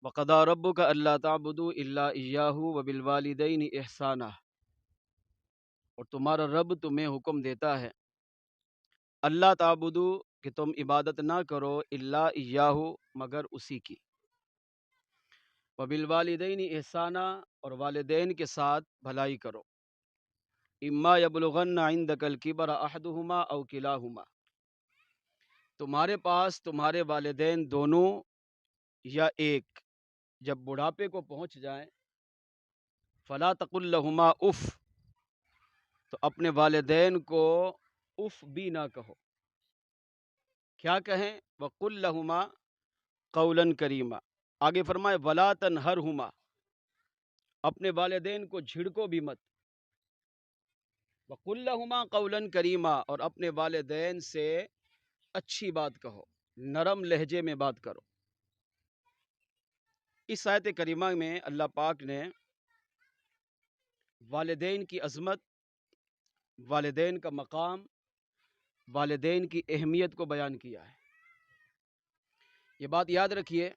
وَقَضَىٰ رَبُّكَ أَلَّا تَعْبُدُوا إِلَّا إِيَّاهُ وَبِالْوَالِدَيْنِ إِحْسَانًا، اور تمہارا رب تمہیں حکم دیتا ہے اللہ تعبدو کہ تم عبادت نہ کرو الا ایاہ مگر اسی کی، وبالوالدین احسانا اور والدین کے ساتھ بھلائی کرو، اما یبلغن عندک الکبر احدہما او کلاہما، تمہارے پاس تمہارے والدین دونوں یا ایک جب بڑھاپے کو پہنچ جائیں، فلا تقل لہما اف، تو اپنے والدین کو اف بھی نہ کہو. کیا کہیں؟ وقل لہما قولا کریما. آگے فرمائے ولا تنہرہما، اپنے والدین کو جھڑکو بھی مت. وقل لہما قولا کریما، اور اپنے والدین سے اچھی بات کہو، نرم لہجے میں بات کرو. اس آیت کریمہ میں اللہ پاک نے والدین کی عظمت، والدین کا مقام، والدین کی اہمیت کو بیان کیا ہے. یہ بات یاد رکھیے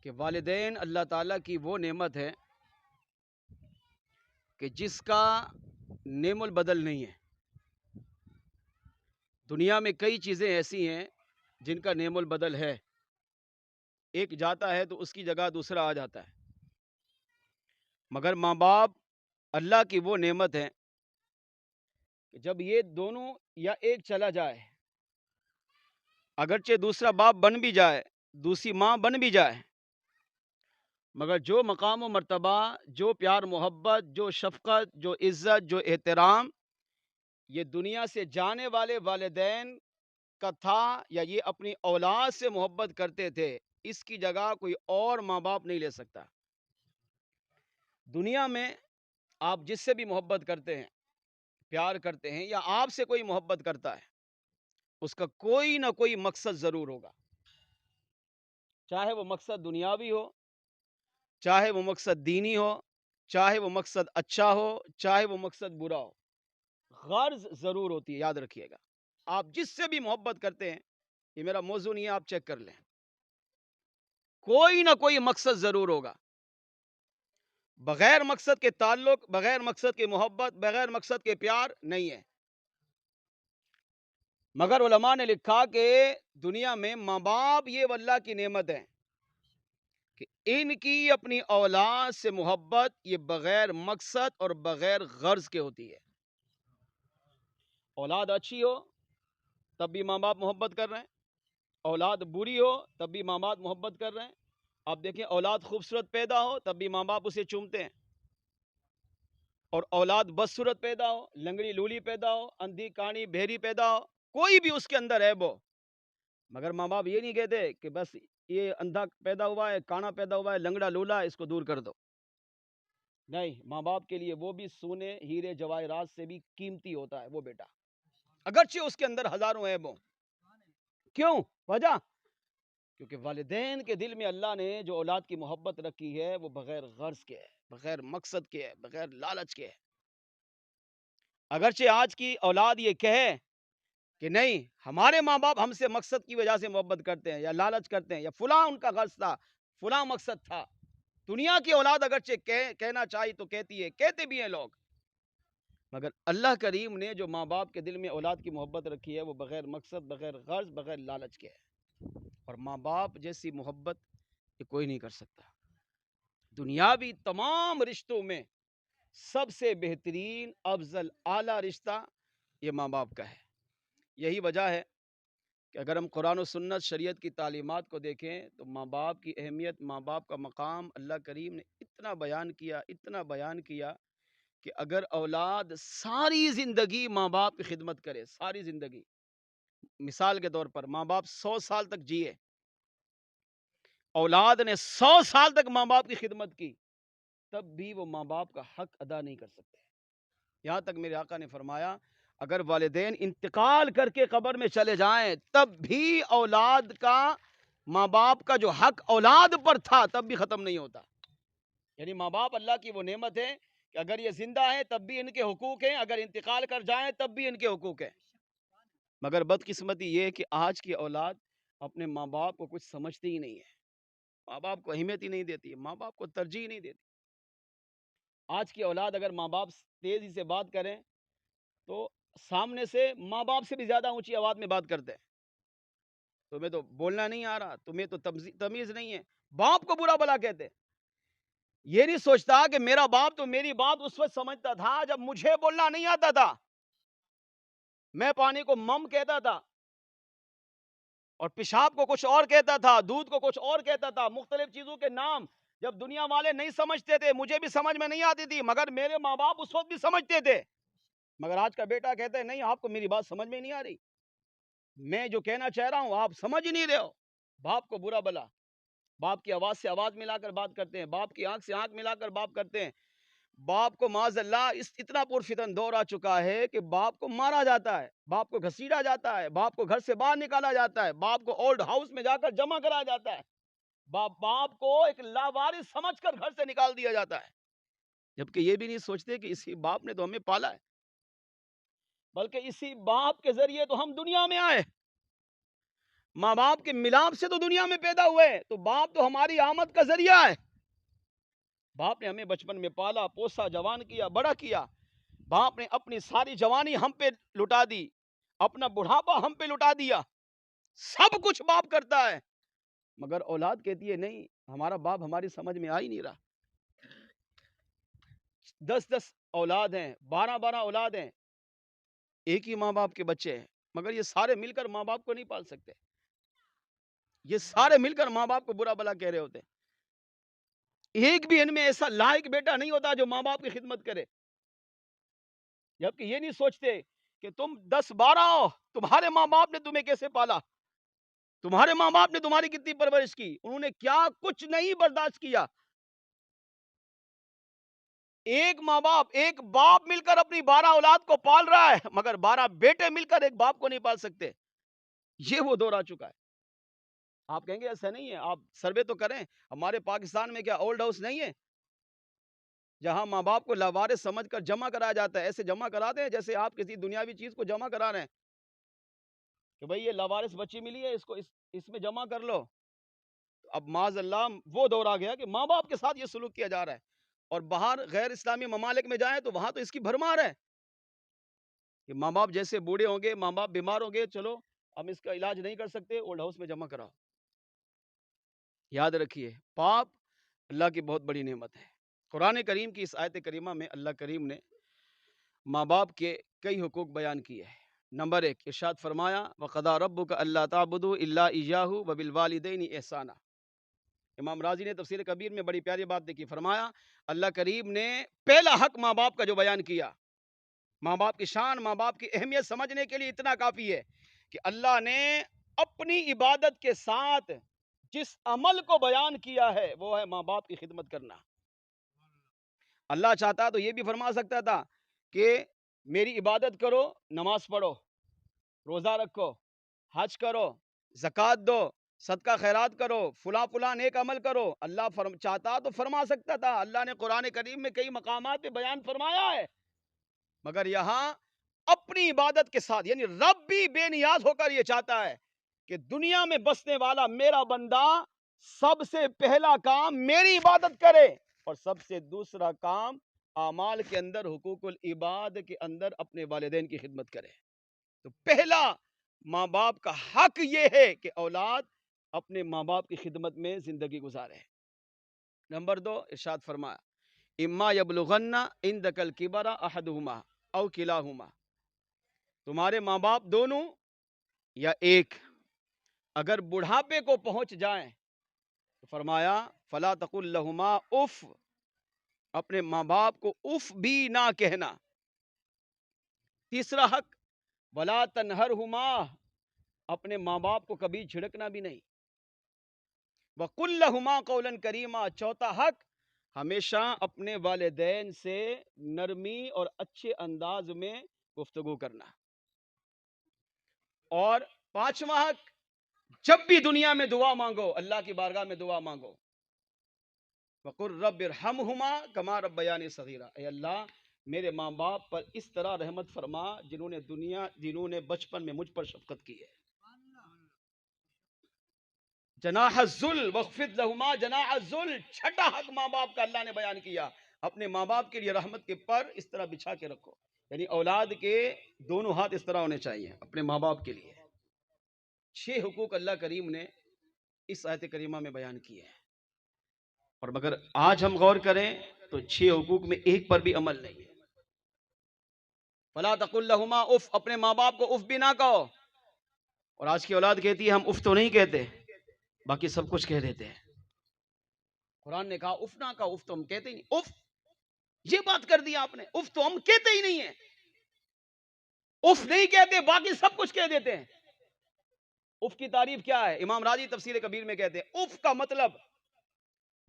کہ والدین اللہ تعالیٰ کی وہ نعمت ہے کہ جس کا نعم البدل نہیں ہے. دنیا میں کئی چیزیں ایسی ہیں جن کا نعم البدل ہے، ایک جاتا ہے تو اس کی جگہ دوسرا آ جاتا ہے، مگر ماں باپ اللہ کی وہ نعمت ہے کہ جب یہ دونوں یا ایک چلا جائے، اگرچہ دوسرا باپ بن بھی جائے، دوسری ماں بن بھی جائے، مگر جو مقام و مرتبہ، جو پیار محبت، جو شفقت، جو عزت، جو احترام یہ دنیا سے جانے والے والدین کا تھا، یا یہ اپنی اولاد سے محبت کرتے تھے، اس کی جگہ کوئی اور ماں باپ نہیں لے سکتا. دنیا میں آپ جس سے بھی محبت کرتے ہیں، پیار کرتے ہیں، یا آپ سے کوئی محبت کرتا ہے، اس کا کوئی نہ کوئی مقصد ضرور ہوگا، چاہے وہ مقصد دنیاوی ہو، چاہے وہ مقصد دینی ہو، چاہے وہ مقصد اچھا ہو، چاہے وہ مقصد برا ہو، غرض ضرور ہوتی ہے. یاد رکھیے گا، آپ جس سے بھی محبت کرتے ہیں، یہ میرا موضوع نہیں ہے، آپ چیک کر لیں، کوئی نہ کوئی مقصد ضرور ہوگا. بغیر مقصد کے تعلق، بغیر مقصد کے محبت، بغیر مقصد کے پیار نہیں ہے. مگر علماء نے لکھا کہ دنیا میں ماں باپ یہ اللہ کی نعمت ہے کہ ان کی اپنی اولاد سے محبت یہ بغیر مقصد اور بغیر غرض کے ہوتی ہے. اولاد اچھی ہو تب بھی ماں باپ محبت کر رہے ہیں، اولاد بری ہو تب بھی ماں باپ محبت کر رہے ہیں. آپ دیکھیں، اولاد خوبصورت پیدا ہو تب بھی ماں باپ اسے چومتے ہیں، اور اولاد بدصورت پیدا ہو، لنگڑی لولی پیدا ہو، اندھی کانی بہری پیدا ہو، کوئی بھی اس کے اندر ہے وہ، مگر ماں باپ یہ نہیں کہتے کہ بس یہ اندھا پیدا ہوا ہے، کانا پیدا ہوا ہے، لنگڑا لولا ہے، اس کو دور کر دو. نہیں، ماں باپ کے لیے وہ بھی سونے ہیرے جواہرات سے بھی قیمتی ہوتا ہے وہ بیٹا، اگرچہ اس کے اندر ہزاروں عیب ہوں. کیوں؟ وجہ کیونکہ والدین کے دل میں اللہ نے جو اولاد کی محبت رکھی ہے وہ بغیر غرض کے ہے، بغیر مقصد کے ہے، بغیر لالچ کے ہے. اگرچہ آج کی اولاد یہ کہے کہ نہیں، ہمارے ماں باپ ہم سے مقصد کی وجہ سے محبت کرتے ہیں یا لالچ کرتے ہیں، یا فلاں ان کا غرض تھا، فلاں مقصد تھا. دنیا کی اولاد اگرچہ کہنا چاہی تو کہتی ہے، کہتے بھی ہیں لوگ، مگر اللہ کریم نے جو ماں باپ کے دل میں اولاد کی محبت رکھی ہے وہ بغیر مقصد، بغیر غرض، بغیر لالچ کے ہے. اور ماں باپ جیسی محبت یہ کوئی نہیں کر سکتا. دنیاوی تمام رشتوں میں سب سے بہترین، افضل، اعلیٰ رشتہ یہ ماں باپ کا ہے. یہی وجہ ہے کہ اگر ہم قرآن و سنت شریعت کی تعلیمات کو دیکھیں تو ماں باپ کی اہمیت، ماں باپ کا مقام اللہ کریم نے اتنا بیان کیا، اتنا بیان کیا کہ اگر اولاد ساری زندگی ماں باپ کی خدمت کرے، ساری زندگی، مثال کے طور پر ماں باپ 100 سال تک جیے، اولاد نے 100 سال تک ماں باپ کی خدمت کی، تب بھی وہ ماں باپ کا حق ادا نہیں کر سکتے. یہاں تک میرے آقا نے فرمایا اگر والدین انتقال کر کے قبر میں چلے جائیں تب بھی اولاد کا، ماں باپ کا جو حق اولاد پر تھا تب بھی ختم نہیں ہوتا. یعنی ماں باپ اللہ کی وہ نعمت ہے کہ اگر یہ زندہ ہیں تب بھی ان کے حقوق ہیں، اگر انتقال کر جائیں تب بھی ان کے حقوق ہیں. مگر بدقسمتی یہ ہے کہ آج کی اولاد اپنے ماں باپ کو کچھ سمجھتی ہی نہیں ہے، ماں باپ کو اہمیت ہی نہیں دیتی، ماں باپ کو ترجیح نہیں دیتی. آج کی اولاد اگر ماں باپ تیزی سے بات کریں تو سامنے سے ماں باپ سے بھی زیادہ اونچی آواز میں بات کرتے ہیں. تمہیں تو بولنا نہیں آ رہا، تمہیں تو تمیز نہیں ہے، باپ کو برا بلا کہتے ہیں. یہ نہیں سوچتا کہ میرا باپ تو میری بات اس وقت سمجھتا تھا جب مجھے بولنا نہیں آتا تھا، میں پانی کو مم کہتا تھا، اور پیشاب کو کچھ اور کہتا تھا، دودھ کو کچھ اور کہتا تھا، مختلف چیزوں کے نام جب دنیا والے نہیں سمجھتے تھے، مجھے بھی سمجھ میں نہیں آتی تھی، مگر میرے ماں باپ اس وقت بھی سمجھتے تھے. مگر آج کا بیٹا کہتا ہے نہیں، آپ کو میری بات سمجھ میں نہیں آ رہی، میں جو کہنا چاہ رہا ہوں آپ سمجھ ہی نہیں رہے ہو. باپ کو برا بلا، باپ کی آواز سے آواز ملا کر بات کرتے ہیں، باپ کی آنکھ سے آنکھ ملا کر بات کرتے ہیں. باپ کو معاذ اللہ اتنا پرفتن دور آ چکا ہے کہ باپ کو مارا جاتا ہے، باپ کو گھسیٹا جاتا ہے، باپ کو گھر سے باہر نکالا جاتا ہے، باپ کو اولڈ ہاؤس میں جا کر جمع کرایا جاتا ہے، باپ کو ایک لاوارث سمجھ کر گھر سے نکال دیا جاتا ہے. جبکہ یہ بھی نہیں سوچتے کہ اسی باپ نے تو ہمیں پالا ہے، بلکہ اسی باپ کے ذریعے تو ہم دنیا میں آئے. ماں باپ کے ملاپ سے تو دنیا میں پیدا ہوئے، تو باپ تو ہماری آمد کا ذریعہ ہے. باپ نے ہمیں بچپن میں پالا پوسا، جوان کیا، بڑا کیا. باپ نے اپنی ساری جوانی ہم پہ لٹا دی، اپنا بڑھاپا ہم پہ لٹا دیا، سب کچھ باپ کرتا ہے. مگر اولاد کہتی ہے نہیں، ہمارا باپ ہماری سمجھ میں آ ہی نہیں رہا. 10 اولاد ہیں، 12 اولاد ہیں، ایک ہی ماں باپ کے بچے ہیں، مگر یہ سارے مل کر ماں باپ کو نہیں پال سکتے. یہ سارے مل کر ماں باپ کو برا بلا کہہ رہے ہوتے ہیں. ایک بھی ان میں ایسا لائق بیٹا نہیں ہوتا جو ماں باپ کی خدمت کرے. جبکہ یہ نہیں سوچتے کہ تم 10-12 ہو، تمہارے ماں باپ نے تمہیں کیسے پالا، تمہارے ماں باپ نے تمہاری کتنی پرورش کی، انہوں نے کیا کچھ نہیں برداشت کیا. ایک ماں باپ، ایک باپ مل کر اپنی 12 اولاد کو پال رہا ہے، مگر 12 بیٹے مل کر ایک باپ کو نہیں پال سکتے. یہ وہ دور آ چکا ہے. آپ کہیں گے ایسا نہیں ہے، آپ سروے تو کریں، ہمارے پاکستان میں کیا اولڈ ہاؤس نہیں ہے جہاں ماں باپ کو لاوارث سمجھ کر جمع کرایا جاتا ہے؟ ایسے جمع کراتے ہیں جیسے آپ کسی دنیاوی چیز کو جمع کرا رہے ہیں کہ بھئی یہ لاوارث بچی ملی ہے، اس میں جمع کر لو. اب معاذ اللہ وہ دور آ گیا کہ ماں باپ کے ساتھ یہ سلوک کیا جا رہا ہے. اور باہر غیر اسلامی ممالک میں جائیں تو وہاں تو اس کی بھرمار ہے کہ ماں باپ جیسے بوڑھے ہوں گے، ماں باپ بیمار ہوں گے، چلو ہم اس کا علاج نہیں کر سکتے، اولڈ ہاؤس میں جمع کراؤ. یاد رکھیے باپ اللہ کی بہت بڑی نعمت ہے. قرآن کریم کی اس آیت کریمہ میں اللہ کریم نے ماں باپ کے کئی حقوق بیان کیے ہیں. نمبر 1 ارشاد فرمایا وَقَضَىٰ رَبُّكَ أَلَّا تَعْبُدُوا إِلَّا إِيَّاهُ وَبِالْوَالِدَيْنِ إِحْسَانًا. امام راضی نے تفسیر کبیر میں بڑی پیاری بات دیکھی، فرمایا اللہ کریم نے پہلا حق ماں باپ کا جو بیان کیا، ماں باپ کی شان، ماں باپ کی اہمیت سمجھنے کے لیے اتنا کافی ہے کہ اللہ نے اپنی عبادت کے ساتھ جس عمل کو بیان کیا ہے وہ ہے ماں باپ کی خدمت کرنا. اللہ چاہتا تو یہ بھی فرما سکتا تھا کہ میری عبادت کرو، نماز پڑھو، روزہ رکھو، حج کرو، زکوٰۃ دو، صدقہ خیرات کرو، فلاں نیک عمل کرو. اللہ چاہتا تو فرما سکتا تھا. اللہ نے قرآن کریم میں کئی مقامات پہ بیان فرمایا ہے، مگر یہاں اپنی عبادت کے ساتھ، یعنی رب بھی بے نیاز ہو کر یہ چاہتا ہے کہ دنیا میں بسنے والا میرا بندہ سب سے پہلا کام میری عبادت کرے، اور سب سے دوسرا کام اعمال کے اندر، حقوق العباد کے اندر اپنے والدین کی خدمت کرے. تو پہلا ماں باپ کا حق یہ ہے کہ اولاد اپنے ماں باپ کی خدمت میں زندگی گزارے. نمبر 2 ارشاد فرمایا اما یبلغن عندک الکبر احدہما او کلاہما. تمہارے ماں باپ دونوں یا ایک اگر بڑھاپے کو پہنچ جائیں تو فرمایا فلا تقل لہما اف، اپنے ماں باپ کو اف بھی نہ کہنا. تیسرا حق ولا تنہرہما، اپنے ماں باپ کو کبھی جھڑکنا بھی نہیں. وقل لہما قولا کریما، چوتھا حق ہمیشہ اپنے والدین سے نرمی اور اچھے انداز میں گفتگو کرنا. اور پانچواں حق جب بھی دنیا میں دعا مانگو، اللہ کی بارگاہ میں دعا مانگو وقل رب ارحمہما کما ربیانی صغیرا، اے اللہ میرے ماں باپ پر اس طرح رحمت فرما جنہوں نے بچپن میں مجھ پر شفقت کی ہے. جناح الذل واخفض لہما جناح الذل، چھٹا حق ماں باپ کا اللہ نے بیان کیا، اپنے ماں باپ کے لیے رحمت کے پر اس طرح بچھا کے رکھو. یعنی اولاد کے دونوں ہاتھ اس طرح ہونے چاہیے اپنے ماں باپ کے لیے. 6 حقوق اللہ کریم نے اس آیت کریمہ میں بیان کیے ہیں، اور مگر آج ہم غور کریں تو 6 حقوق میں ایک پر بھی عمل نہیں ہے. فلا تقل لہما اف، اپنے ماں باپ کو اف بھی نہ کہو. اور آج کی اولاد کہتی ہے ہم اف تو نہیں کہتے، باقی سب کچھ کہہ دیتے ہیں۔ قرآن نے کہا اف نہ کہا، اف تو ہم کہتے ہی نہیں۔ اف، یہ بات کر دی آپ نے، اف تو ہم کہتے ہی نہیں ہیں، اف نہیں کہتے باقی سب کچھ کہہ دیتے ہیں۔ اف کی تعریف کیا ہے؟ امام راضی تفسیر کبیر میں کہتے ہیں اف کا مطلب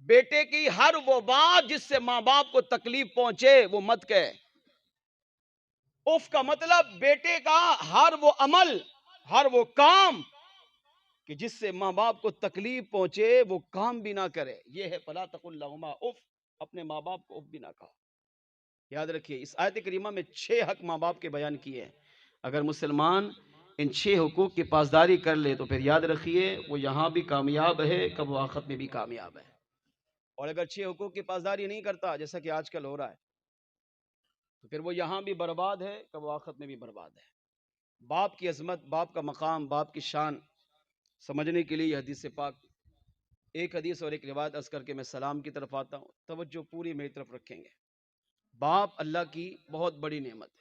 بیٹے کی ہر وہ بات جس سے ماں باپ کو تکلیف پہنچے وہ مت کہے۔ اف کا مطلب بیٹے کا ہر وہ عمل، ہر وہ کام کہ جس سے ماں باپ کو تکلیف پہنچے وہ کام بھی نہ کرے۔ یہ ہے فلا تقل لہما اف، اپنے ماں باپ کو اف بھی نہ کہا۔ یاد رکھیے اس آیت کریمہ میں 6 حق ماں باپ کے بیان کیے ہیں۔ اگر مسلمان ان 6 حقوق کی پاسداری کر لے تو پھر یاد رکھیے وہ یہاں بھی کامیاب ہے، قبر و آخرت میں بھی کامیاب ہے۔ اور اگر 6 حقوق کی پاسداری نہیں کرتا جیسا کہ آج کل ہو رہا ہے تو پھر وہ یہاں بھی برباد ہے، قبر و آخرت میں بھی برباد ہے۔ باپ کی عظمت، باپ کا مقام، باپ کی شان سمجھنے کے لیے یہ حدیث پاک، ایک حدیث اور ایک روایت عرض کر کے میں سلام کی طرف آتا ہوں، توجہ پوری میری طرف رکھیں گے۔ باپ اللہ کی بہت بڑی نعمت ہے،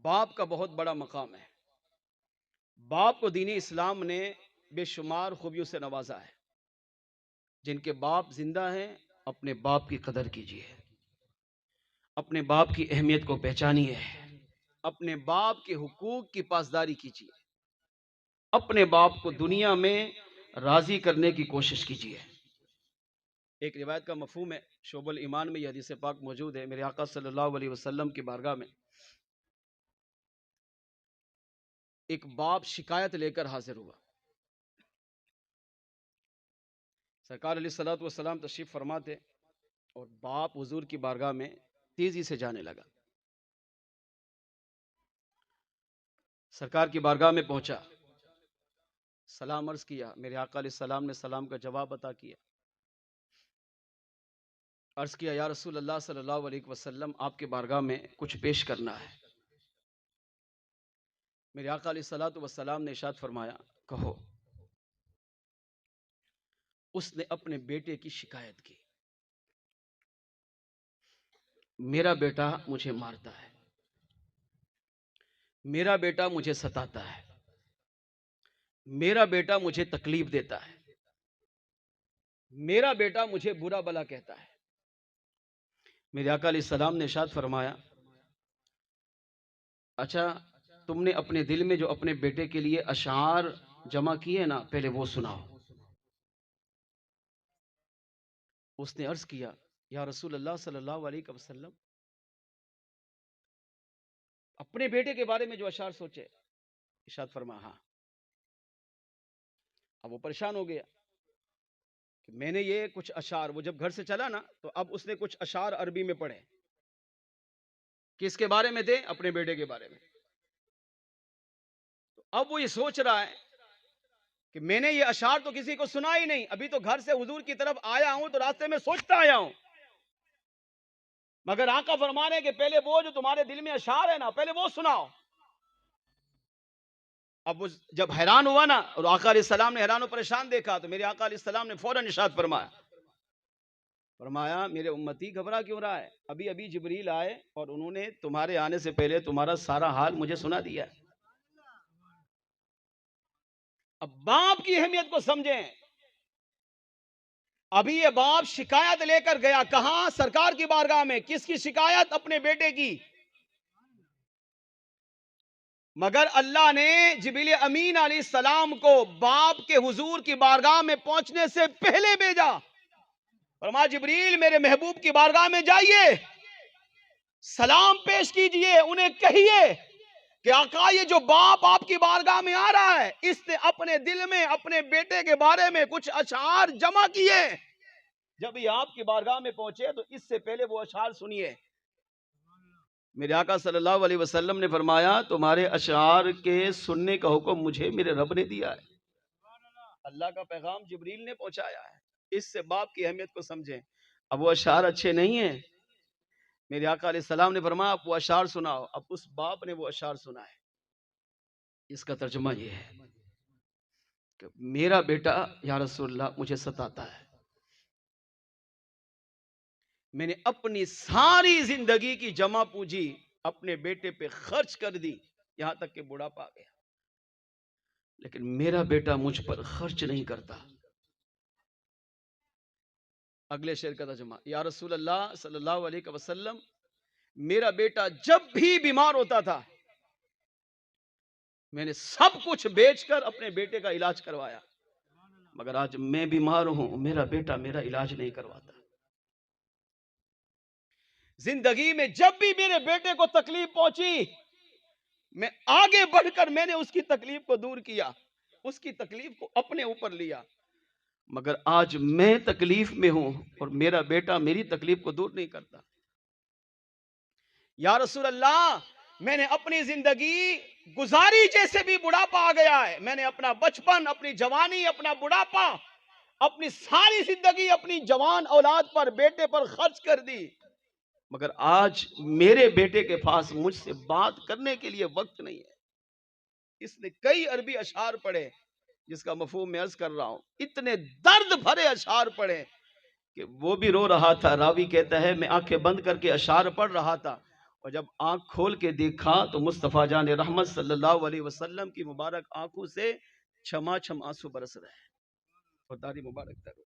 باپ کا بہت بڑا مقام ہے، باپ کو دین اسلام نے بے شمار خوبیوں سے نوازا ہے۔ جن کے باپ زندہ ہیں اپنے باپ کی قدر کیجیے، اپنے باپ کی اہمیت کو پہچانیے، اپنے باپ کے حقوق کی پاسداری کیجیے، اپنے باپ کو دنیا میں راضی کرنے کی کوشش کیجیے۔ ایک روایت کا مفہوم ہے، شعب الایمان میں یہ حدیث پاک موجود ہے۔ میرے آقا صلی اللہ علیہ وسلم کی بارگاہ میں ایک باپ شکایت لے کر حاضر ہوا۔ سرکار علیہ الصلوۃ والسلام تشریف فرما تھے اور باپ حضور کی بارگاہ میں تیزی سے جانے لگا۔ سرکار کی بارگاہ میں پہنچا، سلام عرض کیا، میرے آقا علیہ السلام نے سلام کا جواب عطا کیا۔ عرض کیا یا رسول اللہ صلی اللہ علیہ وسلم آپ کے بارگاہ میں کچھ پیش کرنا ہے۔ میرے آقا علیہ الصلوۃ والسلام نے ارشاد فرمایا کہو۔ اس نے اپنے بیٹے کی شکایت کی، میرا بیٹا مجھے مارتا ہے، میرا بیٹا مجھے ستاتا ہے، میرا بیٹا مجھے تکلیف دیتا ہے، میرا بیٹا مجھے برا بلا کہتا ہے۔ میرے آقا علیہ السلام نے ارشاد فرمایا اچھا تم نے اپنے دل میں جو اپنے بیٹے کے لیے اشعار جمع کیے نا پہلے وہ سناؤ۔ اس نے عرض کیا یا رسول اللہ صلی اللہ علیہ وسلم اپنے بیٹے کے بارے میں جو اشعار سوچے؟ ارشاد فرما ہاں۔ اب وہ پریشان ہو گیا کہ میں نے یہ کچھ اشعار، وہ جب گھر سے چلا نا تو اب اس نے کچھ اشعار عربی میں پڑھے، کس کے بارے میں تھے؟ اپنے بیٹے کے بارے میں۔ تو اب وہ یہ سوچ رہا ہے کہ میں نے یہ اشعار تو کسی کو سنا ہی نہیں، ابھی تو گھر سے حضور کی طرف آیا ہوں تو راستے میں سوچتا آیا ہوں، مگر آقا فرما رہے ہیں کہ پہلے وہ جو تمہارے دل میں اشعار ہے نا پہلے وہ سناؤ۔ اب وہ جب حیران ہوا نا اور آقا علیہ السلام نے حیران و پریشان دیکھا تو میرے آقا علیہ السلام نے فوراً ارشاد فرمایا میرے امتی گھبرا کیوں رہا ہے؟ ابھی ابھی جبریل آئے اور انہوں نے تمہارے آنے سے پہلے تمہارا سارا حال مجھے سنا دیا ہے۔ اب باپ کی اہمیت کو سمجھیں۔ ابھی یہ باپ شکایت لے کر گیا کہاں؟ سرکار کی بارگاہ میں۔ کس کی شکایت؟ اپنے بیٹے کی۔ مگر اللہ نے جبریل امین علیہ السلام کو باپ کے حضور کی بارگاہ میں پہنچنے سے پہلے بھیجا۔ فرمایا جبریل میرے محبوب کی بارگاہ میں جائیے، سلام پیش کیجئے، انہیں کہیے کہ آقا یہ جو باپ آپ کی بارگاہ میں آ رہا ہے اس نے اپنے دل میں اپنے بیٹے کے بارے میں کچھ اشعار جمع کیے، جب یہ آپ کی بارگاہ میں پہنچے تو اس سے پہلے وہ اشعار سنیے۔ میرے آقا صلی اللہ علیہ وسلم نے فرمایا تمہارے اشعار کے سننے کا حکم مجھے میرے رب نے دیا ہے، اللہ کا پیغام جبریل نے پہنچایا ہے۔ اس سے باپ کی اہمیت کو سمجھیں۔ اب وہ اشعار اچھے نہیں ہیں، میرے آقا علیہ السلام نے فرمایا آپ وہ اشعار سناؤ۔ اب اس باپ نے وہ اشعار سنا ہے۔ اس کا ترجمہ یہ ہے کہ میرا بیٹا یا رسول اللہ مجھے ستاتا ہے، میں نے اپنی ساری زندگی کی جمع پونجی اپنے بیٹے پہ خرچ کر دی، یہاں تک کہ بڑھاپا آ گیا، لیکن میرا بیٹا مجھ پر خرچ نہیں کرتا۔ اگلے شعر کا ترجمہ، یا رسول اللہ صلی اللہ علیہ وسلم، میرا بیٹا جب بھی بیمار ہوتا تھا میں نے سب کچھ بیچ کر اپنے بیٹے کا علاج کروایا، مگر آج میں بیمار ہوں، میرا بیٹا میرا علاج نہیں کرواتا۔ زندگی میں جب بھی میرے بیٹے کو تکلیف پہنچی، میں آگے بڑھ کر میں نے اس کی تکلیف کو دور کیا، اس کی تکلیف کو اپنے اوپر لیا، مگر آج میں تکلیف میں ہوں اور میرا بیٹا میری تکلیف کو دور نہیں کرتا۔ یا رسول اللہ، میں نے اپنی زندگی گزاری جیسے بھی بڑھاپا آ گیا ہے، میں نے اپنا بچپن، اپنی جوانی، اپنا بڑھاپا، اپنی ساری زندگی اپنی جوان اولاد پر، بیٹے پر خرچ کر دی، مگر آج میرے بیٹے کے پاس مجھ سے بات کرنے کے لیے وقت نہیں ہے۔ اس نے کئی عربی اشعار پڑھے جس کا مفہوم میں عرض کر رہا ہوں، اتنے درد بھرے اشعار پڑھے کہ وہ بھی رو رہا تھا۔ راوی کہتا ہے میں آنکھیں بند کر کے اشعار پڑھ رہا تھا، اور جب آنکھ کھول کے دیکھا تو مصطفیٰ جان رحمت صلی اللہ علیہ وسلم کی مبارک آنکھوں سے چھما چھم آنسو برس رہے ہیں اور داڑھی مبارک تر۔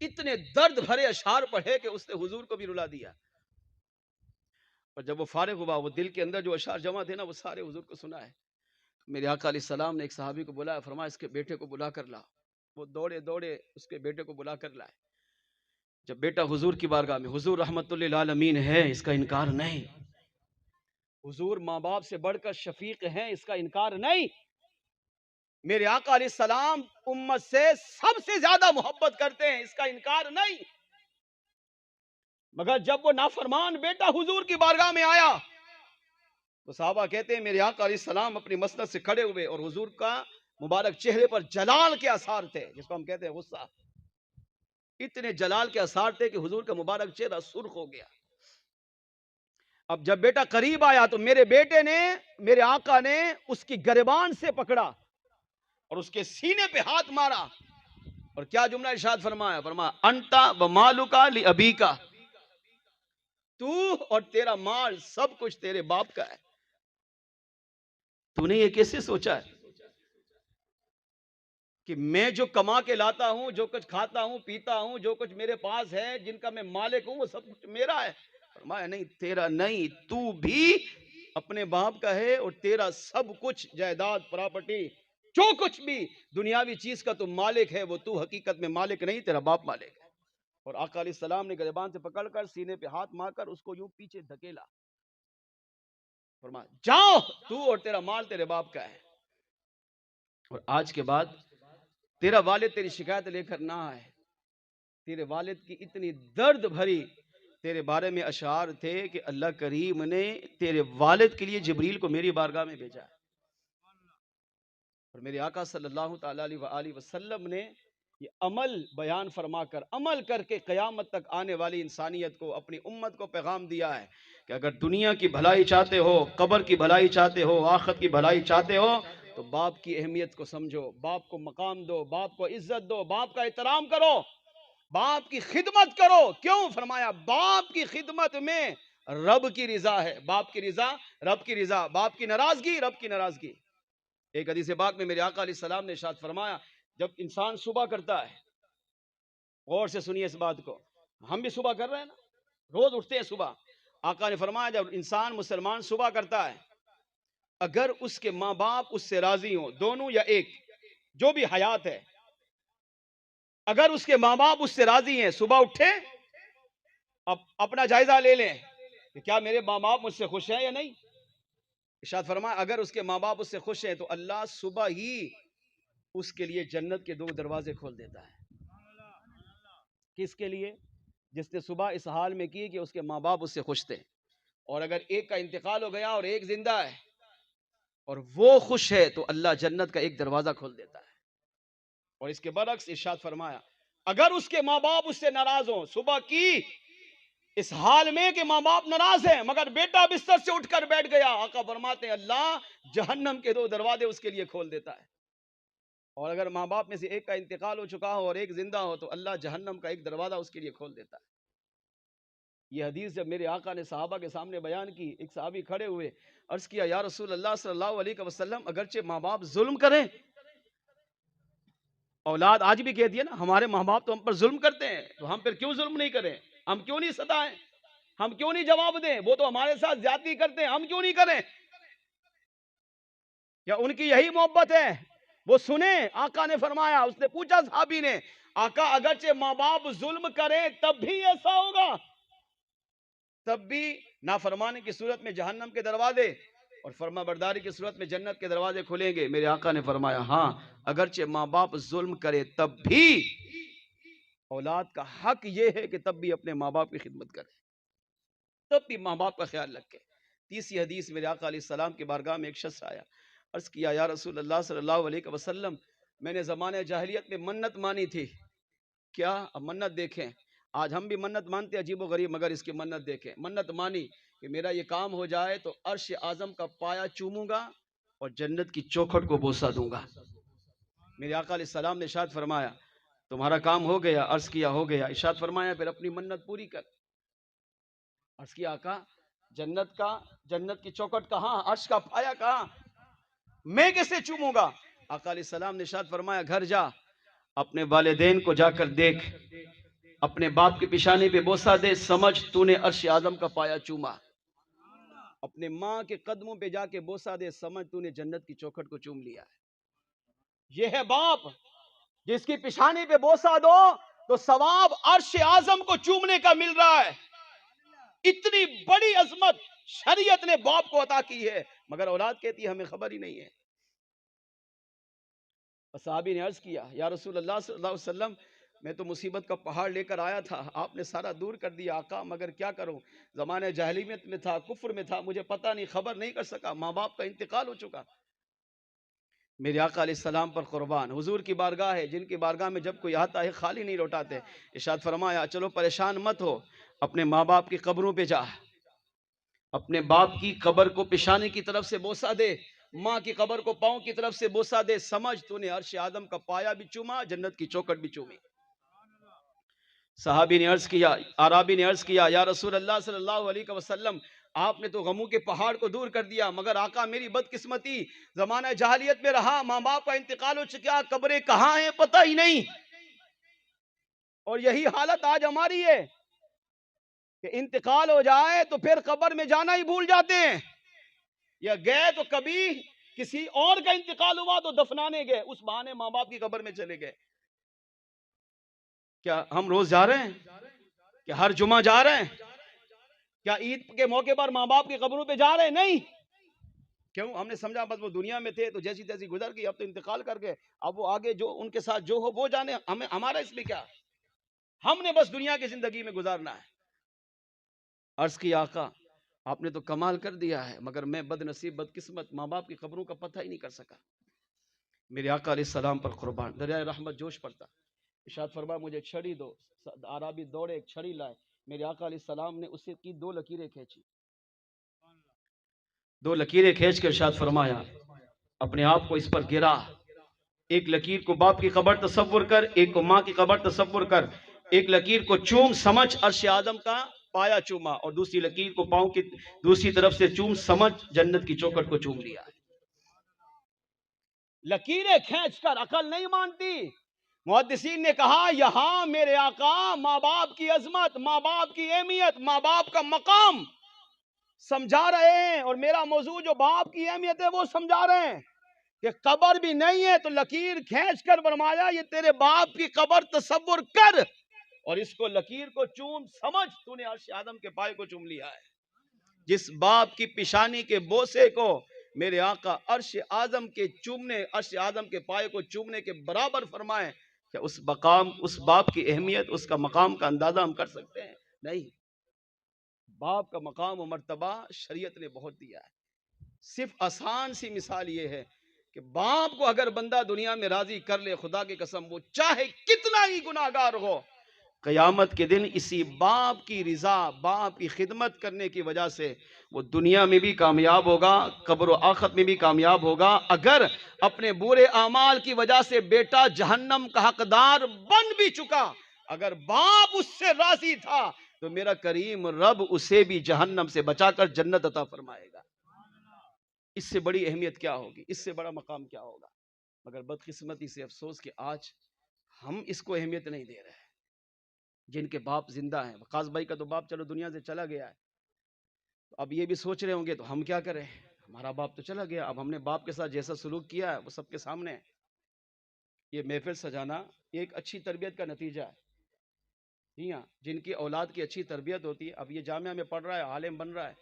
اتنے درد بھرے اشعار پڑھے کہ اس نے حضور کو بھی رلا دیا، اور جب وہ فارغ ہوا، وہ دل کے اندر جو اشعار جمع تھے نا، وہ سارے حضور کو سنا ہے۔ میرے آقا علیہ السلام نے ایک صحابی کو بلایا، فرمایا اس کے بیٹے کو بلا کر لا۔ وہ دوڑے دوڑے اس کے بیٹے کو بلا کر لائے۔ جب بیٹا حضور کی بارگاہ میں، حضور رحمت للعالمین ہے، اس کا انکار نہیں، حضور ماں باپ سے بڑھ کر شفیق ہیں، اس کا انکار نہیں، میرے آقا علیہ السلام امت سے سب سے زیادہ محبت کرتے ہیں، اس کا انکار نہیں، مگر جب وہ نافرمان بیٹا حضور کی بارگاہ میں آیا تو صحابہ کہتے ہیں میرے آقا علیہ السلام اپنی مسند سے کھڑے ہوئے اور حضور کا مبارک چہرے پر جلال کے آثار تھے، جس کو ہم کہتے ہیں غصہ، اتنے جلال کے آثار تھے کہ حضور کا مبارک چہرہ سرخ ہو گیا۔ اب جب بیٹا قریب آیا تو میرے بیٹے نے، میرے آقا نے اس کی گریبان سے پکڑا اور اس کے سینے پہ ہاتھ مارا، اور کیا جملہ ارشاد فرمایا، فرمایا انتا و مالکا لی ابیکا، تو اور تیرا مال سب کچھ تیرے باپ کا ہے۔ تو نے یہ کیسے سوچا ہے کہ میں جو کما کے لاتا ہوں، جو کچھ کھاتا ہوں پیتا ہوں، جو کچھ میرے پاس ہے، جن کا میں مالک ہوں، وہ سب کچھ میرا ہے؟ فرمایا نہیں، تیرا نہیں، تو بھی اپنے باپ کا ہے، اور تیرا سب کچھ جائیداد پراپرٹی جو کچھ بھی دنیاوی چیز کا تو مالک ہے، وہ تو حقیقت میں مالک نہیں، تیرا باپ مالک ہے۔ اور آقا علیہ السلام نے گریبان سے پکڑ کر سینے پہ ہاتھ مار کر اس کو یوں پیچھے دھکیلا، فرمایا جاؤ، تو اور تیرا مال تیرے باپ کا ہے، اور آج کے بعد تیرا والد تیری شکایت لے کر نہ آئے۔ تیرے والد کی اتنی درد بھری تیرے بارے میں اشعار تھے کہ اللہ کریم نے تیرے والد کے لیے جبریل کو میری بارگاہ میں بھیجا ہے، اور میرے آقا صلی اللہ تعالی علیہ وآلہ وسلم نے یہ عمل بیان فرما کر، عمل کر کے قیامت تک آنے والی انسانیت کو، اپنی امت کو پیغام دیا ہے کہ اگر دنیا کی بھلائی چاہتے ہو، قبر کی بھلائی چاہتے ہو، آخرت کی بھلائی چاہتے ہو، تو باپ کی اہمیت کو سمجھو، باپ کو مقام دو، باپ کو عزت دو، باپ کا احترام کرو، باپ کی خدمت کرو۔ کیوں؟ فرمایا باپ کی خدمت میں رب کی رضا ہے، باپ کی رضا رب کی رضا، باپ کی ناراضگی رب کی ناراضگی۔ ایک حدیث پاک میں میرے آقا علیہ السلام نے ارشاد فرمایا، جب انسان صبح کرتا ہے، غور سے سنیے اس بات کو، ہم بھی صبح کر رہے ہیں نا، روز اٹھتے ہیں صبح، آقا نے فرمایا جب انسان مسلمان صبح کرتا ہے، اگر اس کے ماں باپ اس سے راضی ہوں، دونوں یا ایک، جو بھی حیات ہے، اگر اس کے ماں باپ اس سے راضی ہیں، صبح اٹھے، اب اپنا جائزہ لے لیں کہ کیا میرے ماں باپ مجھ سے خوش ہیں یا نہیں؟ ارشاد فرمایا اگر اس کے ماں باپ اس سے خوش ہیں تو اللہ صبح ہی اس کے لیے جنت کے 2 دروازے کھول دیتا ہے۔ کس کے لیے؟ جس نے صبح اس حال میں کی کہ اس کے ماں باپ اس سے خوش تھے، اور اگر ایک کا انتقال ہو گیا اور ایک زندہ ہے اور وہ خوش ہے تو اللہ جنت کا ایک دروازہ کھول دیتا ہے۔ اور اس کے برعکس ارشاد فرمایا اگر اس کے ماں باپ اس سے ناراض ہوں، صبح کی اس حال میں کہ ماں باپ ناراض ہیں مگر بیٹا بستر سے اٹھ کر بیٹھ گیا، آقا فرماتے ہیں اللہ جہنم کے 2 دروازے اس کے لیے کھول دیتا ہے۔ اور اگر ماں باپ میں سے ایک کا انتقال ہو چکا ہو اور ایک زندہ ہو تو اللہ جہنم کا ایک دروازہ اس کے لیے کھول دیتا ہے۔ یہ حدیث جب میرے آقا نے صحابہ کے سامنے بیان کی، ایک صحابی کھڑے ہوئے، عرض کیا یا رسول اللہ صلی اللہ علیہ وسلم، اگرچہ ماں باپ ظلم کریں، اولاد آج بھی کہتی ہے نا ہمارے ماں باپ تو ہم پر ظلم کرتے ہیں، تو ہم پھر کیوں ظلم نہیں کریں؟ ہم کیوں نہیں ستائیں؟ ہم کیوں نہیں جواب دیں؟ وہ تو ہمارے ساتھ زیادتی کرتے ہیں، ہم کیوں نہیں کریں؟ کیا ان کی یہی محبت ہے؟ وہ سنیں، آقا نے فرمایا، اس نے پوچھا صحابی نے، آقا اگرچہ ماں باپ ظلم کریں تب بھی ایسا ہوگا؟ تب بھی نافرمانی کی صورت میں جہنم کے دروازے اور فرما برداری کی صورت میں جنت کے دروازے کھلیں گے؟ میرے آقا نے فرمایا ہاں، اگرچہ ماں باپ ظلم کرے تب بھی اولاد کا حق یہ ہے کہ تب بھی اپنے ماں باپ کی خدمت کرے، تب بھی ماں باپ کا خیال رکھے۔ تیسری حدیث میرے آقا علیہ السلام کی بارگاہ میں ایک شخص آیا، عرض کیا یا رسول اللہ صلی اللہ علیہ وسلم، میں نے زمانہ جاہلیت میں منت مانی تھی، کیا اب منت دیکھیں، آج ہم بھی منت مانتے عجیب و غریب، مگر اس کی منت دیکھیں، منت مانی کہ میرا یہ کام ہو جائے تو عرش اعظم کا پایا چوموں گا اور جنت کی چوکھٹ کو بوسہ دوں گا۔ میرے آقا علیہ السلام نے ارشاد فرمایا تمہارا کام ہو گیا؟ عرض کیا ہو گیا۔ ارشاد فرمایا پھر اپنی منت پوری کر۔ عرض کیا آقا جنت کی چوکھٹ کہاں، عرش کا پایا کہاں، میں کیسے چوموں گا؟ آقا علیہ السلام نے ارشاد فرمایا گھر جا، اپنے والدین کو جا کر دیکھ، اپنے باپ کی پیشانی پہ بوسہ دے، سمجھ تو نے عرش اعظم کا پایا چوما۔ اپنے ماں کے قدموں پہ جا کے بوسہ دے، سمجھ تو نے جنت کی چوکھٹ کو چوم لیا ہے۔ یہ ہے باپ، جس کی پیشانی پہ بوسہ دو تو ثواب عرش اعظم کو چومنے کا مل رہا ہے۔ اتنی بڑی عظمت شریعت نے باپ کو عطا کی ہے، مگر اولاد کہتی ہے ہمیں خبر ہی نہیں ہے۔ صحابی نے عرض کیا یا رسول اللہ صلی اللہ علیہ وسلم، میں تو مصیبت کا پہاڑ لے کر آیا تھا، آپ نے سارا دور کر دیا آقا، مگر کیا کروں، زمانہ جاہلیت میں تھا، کفر میں تھا، مجھے پتہ نہیں، خبر نہیں کر سکا، ماں باپ کا انتقال ہو چکا۔ میرے آقا علیہ السلام پر قربان، حضور کی بارگاہ ہے، جن کی بارگاہ میں جب کوئی آتا ہے خالی نہیں لوٹاتے۔ ارشاد فرمایا چلو پریشان مت ہو، اپنے ماں باپ کی قبروں پہ جا، اپنے باپ کی قبر کو پیشانی کی طرف سے بوسہ دے، ماں کی قبر کو پاؤں کی طرف سے بوسہ دے، سمجھ تو نے عرش آدم کا پایا بھی چوما، جنت کی چوکھٹ بھی چومی۔ صحابی نے عرض کیا، عرابی نے عرض کیا یا رسول اللہ صلی اللہ علیہ وسلم، آپ نے تو غموں کے پہاڑ کو دور کر دیا، مگر آقا میری بدقسمتی، زمانہ جاہلیت میں رہا، ماں باپ کا انتقال ہو چکا، قبریں کہاں ہیں پتہ ہی نہیں، اور یہی حالت آج ہماری ہے کہ انتقال ہو جائے تو پھر قبر میں جانا ہی بھول جاتے ہیں، یا گئے تو کبھی کسی اور کا انتقال ہوا تو دفنانے گئے، اس بہانے ماں باپ کی قبر میں چلے گئے۔ کیا ہم روز جا رہے ہیں؟ کیا ہر جمعہ جا رہے ہیں؟ کیا عید کے موقع پر ماں باپ کی قبروں پہ جا رہے ہیں؟ نہیں۔ کیوں؟ ہم نے سمجھا بس وہ دنیا میں تھے تو جیسی تیسی گزر گئی، اب تو انتقال کر گئے، اب وہ آگے جو ان کے ساتھ جو ہو وہ جانے، ہمارا اس میں کیا، ہم نے بس دنیا کی زندگی میں گزارنا ہے۔ عرض کی آقا آپ نے تو کمال کر دیا ہے، مگر میں بد نصیب بدقسمت، ماں باپ کی قبروں کا پتہ ہی نہیں کر سکا۔ میرے آقا علیہ السلام پر قربان، دریائے رحمت جوش پڑتا، ارشاد فرمایا مجھے چھڑی دو، عرابی دوڑے ایک چھڑی لائے، میرے آقا علیہ السلام نے اسے کی 2 لکیریں کھینچی، 2 لکیریں کھینچ کے ارشاد فرمایا اپنے آپ کو اس پر گرا، ایک لکیر کو باپ کی قبر تصور کر، ایک کو ماں کی قبر تصور کر، ایک لکیر کو چوم، سمجھ عرش آدم کا پایا چوما، اور دوسری لکیر کو پاؤں کی دوسری طرف سے چوم، سمجھ جنت کی چوکھٹ کو چوم لیا۔ لکیریں کھینچ کر عقل نہیں مانتی۔ محدثین نے کہا یہاں میرے آقا ماں باپ کی عظمت، ماں باپ کی اہمیت، ماں باپ کا مقام سمجھا رہے ہیں، اور میرا موضوع جو باپ کی اہمیت ہے وہ سمجھا رہے ہیں کہ قبر بھی نہیں ہے تو لکیر کھینچ کر فرمایا یہ تیرے باپ کی قبر تصور کر اور اس کو لکیر کو چوم، سمجھ تو نے عرش آدم کے پائے کو چوم لیا ہے۔ جس باپ کی پیشانی کے بوسے کو میرے آقا عرش آدم کے چومنے، عرش آدم کے پائے کو چومنے کے برابر فرمائیں، کیا اس باپ کی اہمیت، اس کا مقام کا اندازہ ہم کر سکتے ہیں؟ نہیں۔ باپ کا مقام و مرتبہ شریعت نے بہت دیا ہے۔ صرف آسان سی مثال یہ ہے کہ باپ کو اگر بندہ دنیا میں راضی کر لے، خدا کی قسم وہ چاہے کتنا ہی گناہگار ہو، قیامت کے دن اسی باپ کی رضا، باپ کی خدمت کرنے کی وجہ سے وہ دنیا میں بھی کامیاب ہوگا، قبر و آخرت میں بھی کامیاب ہوگا۔ اگر اپنے برے اعمال کی وجہ سے بیٹا جہنم کا حقدار بن بھی چکا، اگر باپ اس سے راضی تھا تو میرا کریم رب اسے بھی جہنم سے بچا کر جنت عطا فرمائے گا۔ اس سے بڑی اہمیت کیا ہوگی، اس سے بڑا مقام کیا ہوگا؟ مگر بدقسمتی سے افسوس کہ آج ہم اس کو اہمیت نہیں دے رہے ہیں۔ جن کے باپ زندہ ہیں، وقاص بھائی کا تو باپ چلو دنیا سے چلا گیا ہے، تو اب یہ بھی سوچ رہے ہوں گے تو ہم کیا کریں، ہمارا باپ تو چلا گیا، اب ہم نے باپ کے ساتھ جیسا سلوک کیا ہے وہ سب کے سامنے ہے۔ یہ محفل سجانا یہ ایک اچھی تربیت کا نتیجہ ہے۔ جی ہاں، جن کی اولاد کی اچھی تربیت ہوتی ہے، اب یہ جامعہ میں پڑھ رہا ہے، عالم بن رہا ہے،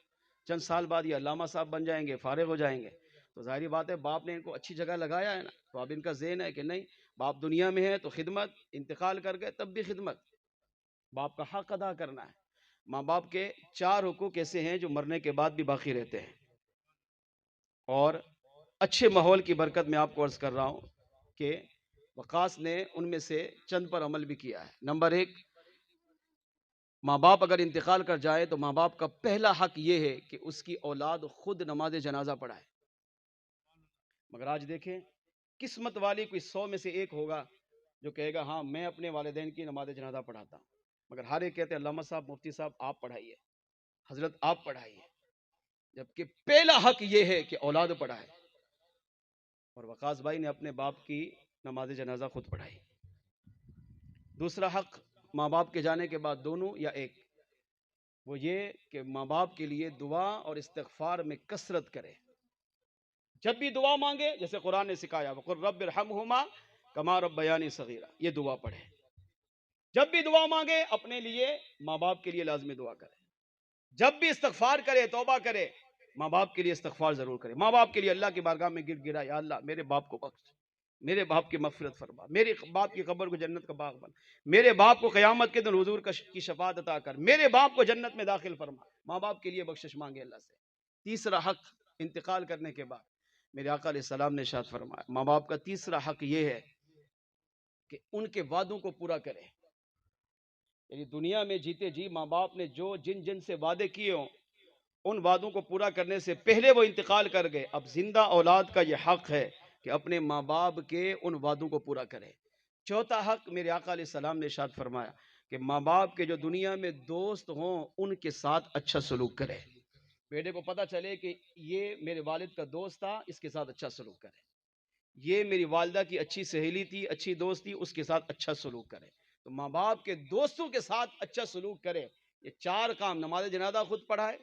چند سال بعد یہ علامہ صاحب بن جائیں گے، فارغ ہو جائیں گے، تو ظاہری بات ہے باپ نے ان کو اچھی جگہ لگایا ہے نا، تو اب ان کا ذہن ہے کہ نہیں، باپ دنیا میں ہے تو خدمت، انتقال کر گئے تب بھی خدمت، باپ کا حق ادا کرنا ہے۔ ماں باپ کے 4 حقوق ایسے ہیں جو مرنے کے بعد بھی باقی رہتے ہیں، اور اچھے ماحول کی برکت میں آپ کو عرض کر رہا ہوں کہ وقاص نے ان میں سے چند پر عمل بھی کیا ہے۔ نمبر 1، ماں باپ اگر انتقال کر جائے تو ماں باپ کا پہلا حق یہ ہے کہ اس کی اولاد خود نماز جنازہ پڑھائے۔ مگر آج دیکھیں، قسمت والی کوئی 100 میں سے 1 ہوگا جو کہے گا ہاں میں اپنے والدین کی نماز جنازہ پڑھاتا ہوں، مگر ہر ایک کہتے ہیں علامہ صاحب، مفتی صاحب آپ پڑھائیے، حضرت آپ پڑھائیے، جبکہ پہلا حق یہ ہے کہ اولاد پڑھائے، اور وقاص بھائی نے اپنے باپ کی نماز جنازہ خود پڑھائی۔ دوسرا حق ماں باپ کے جانے کے بعد دونوں یا ایک، وہ یہ کہ ماں باپ کے لیے دعا اور استغفار میں کثرت کرے۔ جب بھی دعا مانگے، جیسے قرآن نے سکھایا وَقُلْ رَبِّ ارْحَمْهُمَا كَمَا رَبَّيَانِي صَغِيرًا، یہ دعا پڑھے۔ جب بھی دعا مانگے اپنے لیے، ماں باپ کے لیے لازمی دعا کرے۔ جب بھی استغفار کرے، توبہ کرے، ماں باپ کے لیے استغفار ضرور کرے۔ ماں باپ کے لیے اللہ کی بارگاہ میں گر گرا، یا اللہ میرے باپ کو بخش، میرے باپ کی مغفرت فرما، میرے باپ کی قبر کو جنت کا باغ بنا، میرے باپ کو قیامت کے دن حضور کی شفاعت عطا کر، میرے باپ کو جنت میں داخل فرما۔ ماں باپ کے لیے بخشش مانگے اللہ سے۔ تیسرا حق، انتقال کرنے کے بعد میرے آقا علیہ السلام نے ارشاد فرمایا، ماں باپ کا تیسرا حق یہ ہے کہ ان کے وعدوں کو پورا کرے۔ یعنی دنیا میں جیتے جی ماں باپ نے جو جن سے وعدے کیے ہوں، ان وعدوں کو پورا کرنے سے پہلے وہ انتقال کر گئے، اب زندہ اولاد کا یہ حق ہے کہ اپنے ماں باپ کے ان وعدوں کو پورا کرے۔ چوتھا حق میرے آقا علیہ السلام نے ارشاد فرمایا کہ ماں باپ کے جو دنیا میں دوست ہوں ان کے ساتھ اچھا سلوک کرے۔ بیٹے کو پتہ چلے کہ یہ میرے والد کا دوست تھا، اس کے ساتھ اچھا سلوک کرے، یہ میری والدہ کی اچھی سہیلی تھی، اچھی دوست تھی، اس کے ساتھ اچھا سلوک کرے۔ تو ماں باپ کے دوستوں کے ساتھ اچھا سلوک کرے۔ یہ 4 کام، نماز جنازہ خود پڑھائے،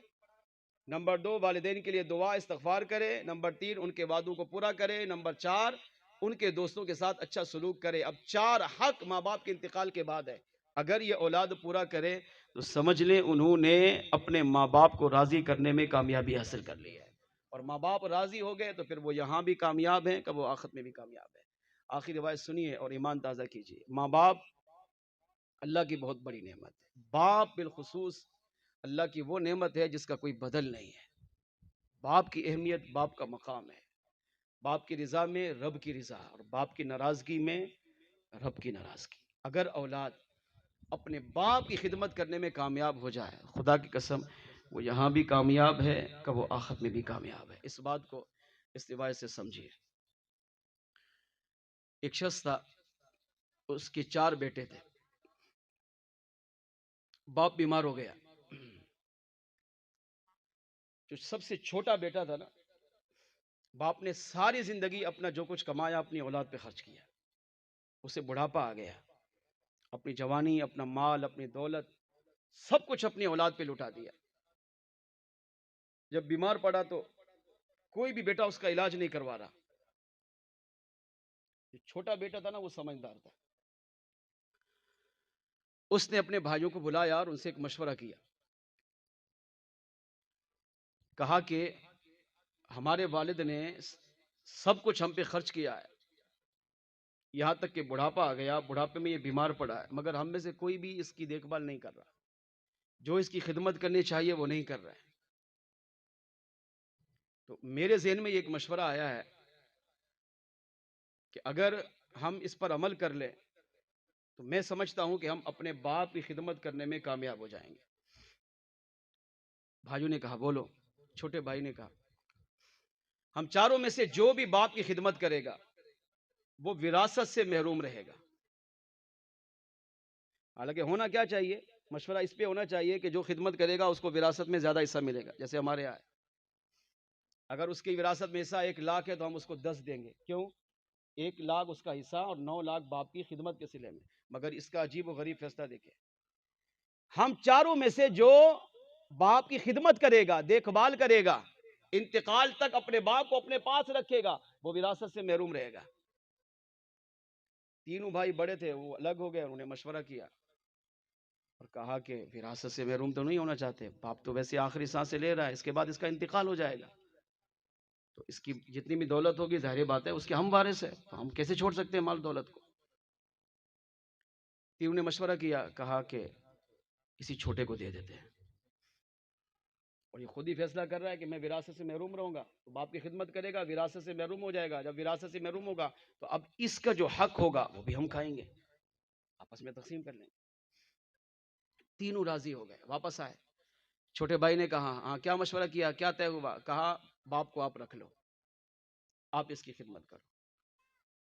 نمبر 2 والدین کے لیے دعا استغفار کرے، نمبر 3 ان کے وعدوں کو پورا کرے، نمبر 4 ان کے دوستوں کے ساتھ اچھا سلوک کرے۔ اب 4 حق ماں باپ کے انتقال کے بعد ہے، اگر یہ اولاد پورا کرے تو سمجھ لیں انہوں نے اپنے ماں باپ کو راضی کرنے میں کامیابی حاصل کر لی ہے، اور ماں باپ راضی ہو گئے تو پھر وہ یہاں بھی کامیاب ہیں، کب وہ آخرت میں بھی کامیاب ہے۔ آخری روایت سنیے اور ایمان تازہ کیجیے۔ ماں باپ اللہ کی بہت بڑی نعمت ہے، باپ بالخصوص اللہ کی وہ نعمت ہے جس کا کوئی بدل نہیں ہے۔ باپ کی اہمیت، باپ کا مقام ہے، باپ کی رضا میں رب کی رضا، اور باپ کی ناراضگی میں رب کی ناراضگی۔ اگر اولاد اپنے باپ کی خدمت کرنے میں کامیاب ہو جائے، خدا کی قسم وہ یہاں بھی کامیاب ہے، کب وہ آخرت میں بھی کامیاب ہے۔ اس بات کو اس روایت سے سمجھیے۔ ایک شخص تھا، اس کے 4 بیٹے تھے، باپ بیمار ہو گیا، جو سب سے چھوٹا بیٹا تھا نا، باپ نے ساری زندگی اپنا جو کچھ کمایا اپنی اولاد پہ خرچ کیا، اسے بڑھاپا آ گیا، اپنی جوانی، اپنا مال، اپنی دولت، سب کچھ اپنی اولاد پہ لٹا دیا۔ جب بیمار پڑا تو کوئی بھی بیٹا اس کا علاج نہیں کروا رہا۔ جو چھوٹا بیٹا تھا نا وہ سمجھدار تھا، اس نے اپنے بھائیوں کو بلایا اور ان سے ایک مشورہ کیا، کہا کہ ہمارے والد نے سب کچھ ہم پہ خرچ کیا ہے، یہاں تک کہ بڑھاپا آ گیا، بڑھاپے میں یہ بیمار پڑا ہے، مگر ہم میں سے کوئی بھی اس کی دیکھ بھال نہیں کر رہا، جو اس کی خدمت کرنی چاہیے وہ نہیں کر رہا ہے۔ تو میرے ذہن میں یہ ایک مشورہ آیا ہے کہ اگر ہم اس پر عمل کر لیں تو میں سمجھتا ہوں کہ ہم اپنے باپ کی خدمت کرنے میں کامیاب ہو جائیں گے۔ بھائیوں نے کہا بولو، چھوٹے بھائی نے کہا ہم چاروں میں سے جو بھی باپ کی خدمت کرے گا وہ وراثت سے محروم رہے گا۔ حالانکہ ہونا کیا چاہیے، مشورہ اس پہ ہونا چاہیے کہ جو خدمت کرے گا اس کو وراثت میں زیادہ حصہ ملے گا. جیسے ہمارے یہاں ہے، اگر اس کی وراثت میں حصہ 1,00,000 ہے تو ہم اس کو 10 دیں گے. کیوں؟ 1,00,000 اس کا حصہ اور 9,00,000 باپ کی خدمت کے صلے میں. مگر اس کا عجیب و غریب فیصلہ دیکھیں، ہم چاروں میں سے جو باپ کی خدمت کرے گا، دیکھ بھال کرے گا، انتقال تک اپنے باپ کو اپنے پاس رکھے گا، وہ وراثت سے محروم رہے گا. تینوں بھائی بڑے تھے، وہ الگ ہو گئے. انہوں نے مشورہ کیا اور کہا کہ وراثت سے محروم تو نہیں ہونا چاہتے، باپ تو ویسے آخری سانسیں لے رہا ہے، اس کے بعد اس کا انتقال ہو جائے گا، تو اس کی جتنی بھی دولت ہوگی ظاہر بات ہے اس کے ہم وارث ہے، تو ہم کیسے چھوڑ سکتے ہیں مال دولت کو. تینوں نے مشورہ کیا، کہا کہ کسی چھوٹے کو دے دیتے ہیں. اور یہ خود ہی فیصلہ کر رہا ہے کہ میں وراثت سے محروم رہوں گا، تو باپ کی خدمت کرے گا، وراثت سے محروم ہو جائے گا. جب وراثت سے محروم ہوگا تو اب اس کا جو حق ہوگا وہ بھی ہم کھائیں گے، آپس میں تقسیم کر لیں گے. تینوں راضی ہو گئے، واپس آئے. چھوٹے بھائی نے کہا ہاں کیا مشورہ کیا، کیا طے ہوا؟ کہا باپ کو آپ رکھ لو، آپ اس کی خدمت کرو.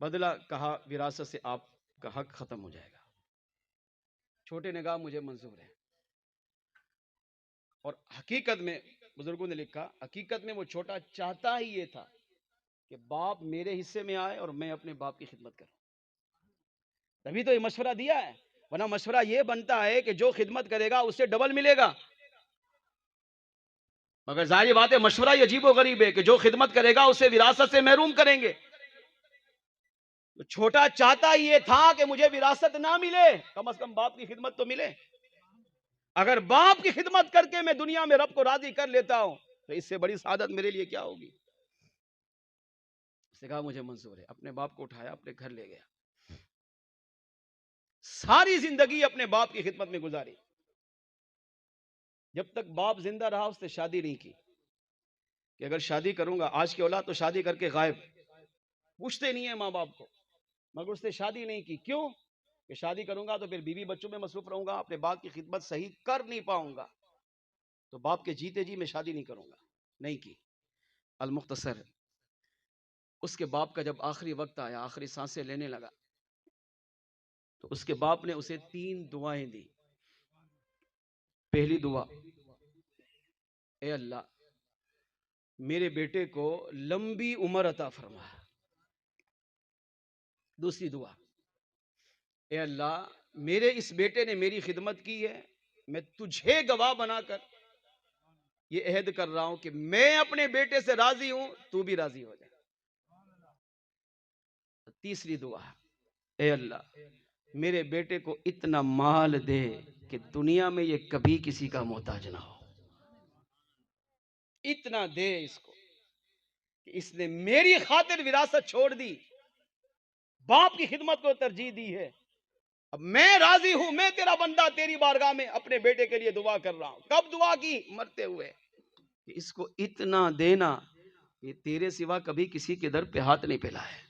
بدلہ کہا وراثت سے آپ کا حق ختم ہو جائے گا. چھوٹے نے کہا مجھے منظور ہے. اور حقیقت میں بزرگوں نے لکھا، حقیقت میں وہ چھوٹا چاہتا ہی یہ تھا کہ باپ میرے حصے میں آئے اور میں اپنے باپ کی خدمت کروں. تبھی تو یہ مشورہ دیا ہے، ورنہ مشورہ یہ بنتا ہے کہ جو خدمت کرے گا اس سے ڈبل ملے گا. مگر ظاہر بات ہے مشورہ یہ عجیب و غریب ہے کہ جو خدمت کرے گا اسے وراثت سے محروم کریں گے. تو چھوٹا چاہتا ہی یہ تھا کہ مجھے وراثت نہ ملے، کم از کم باپ کی خدمت تو ملے. اگر باپ کی خدمت کر کے میں دنیا میں رب کو راضی کر لیتا ہوں تو اس سے بڑی سعادت میرے لیے کیا ہوگی. اس نے کہا مجھے منظور ہے. اپنے باپ کو اٹھایا، اپنے گھر لے گیا. ساری زندگی اپنے باپ کی خدمت میں گزاری. جب تک باپ زندہ رہا اس نے شادی نہیں کی کہ اگر شادی کروں گا، آج کی اولاد تو شادی کر کے غائب، پوچھتے نہیں ہیں ماں باپ کو. مگر اس نے شادی نہیں کی. کیوں؟ کہ شادی کروں گا تو پھر بیوی بچوں میں مصروف رہوں گا، اپنے باپ کی خدمت صحیح کر نہیں پاؤں گا، تو باپ کے جیتے جی میں شادی نہیں کروں گا. نہیں کی. المختصر، اس کے باپ کا جب آخری وقت آیا، آخری سانسیں لینے لگا، تو اس کے باپ نے اسے 3 دعائیں دی. پہلی دعا، اے اللہ میرے بیٹے کو لمبی عمر عطا فرما. دوسری دعا، اے اللہ میرے اس بیٹے نے میری خدمت کی ہے، میں تجھے گواہ بنا کر یہ عہد کر رہا ہوں کہ میں اپنے بیٹے سے راضی ہوں، تو بھی راضی ہو جائے. تیسری دعا، اے اللہ میرے بیٹے کو اتنا مال دے کہ دنیا میں یہ کبھی کسی کا محتاج نہ ہو. اتنا دے اس کو کہ اس نے میری خاطر وراثت چھوڑ دی، باپ کی خدمت کو ترجیح دی ہے. اب میں راضی ہوں، میں تیرا بندہ تیری بارگاہ میں اپنے بیٹے کے لیے دعا کر رہا ہوں. کب دعا کی؟ مرتے ہوئے. کہ اس کو اتنا دینا کہ تیرے سوا کبھی کسی کے در پہ ہاتھ نہیں پھیلا ہے.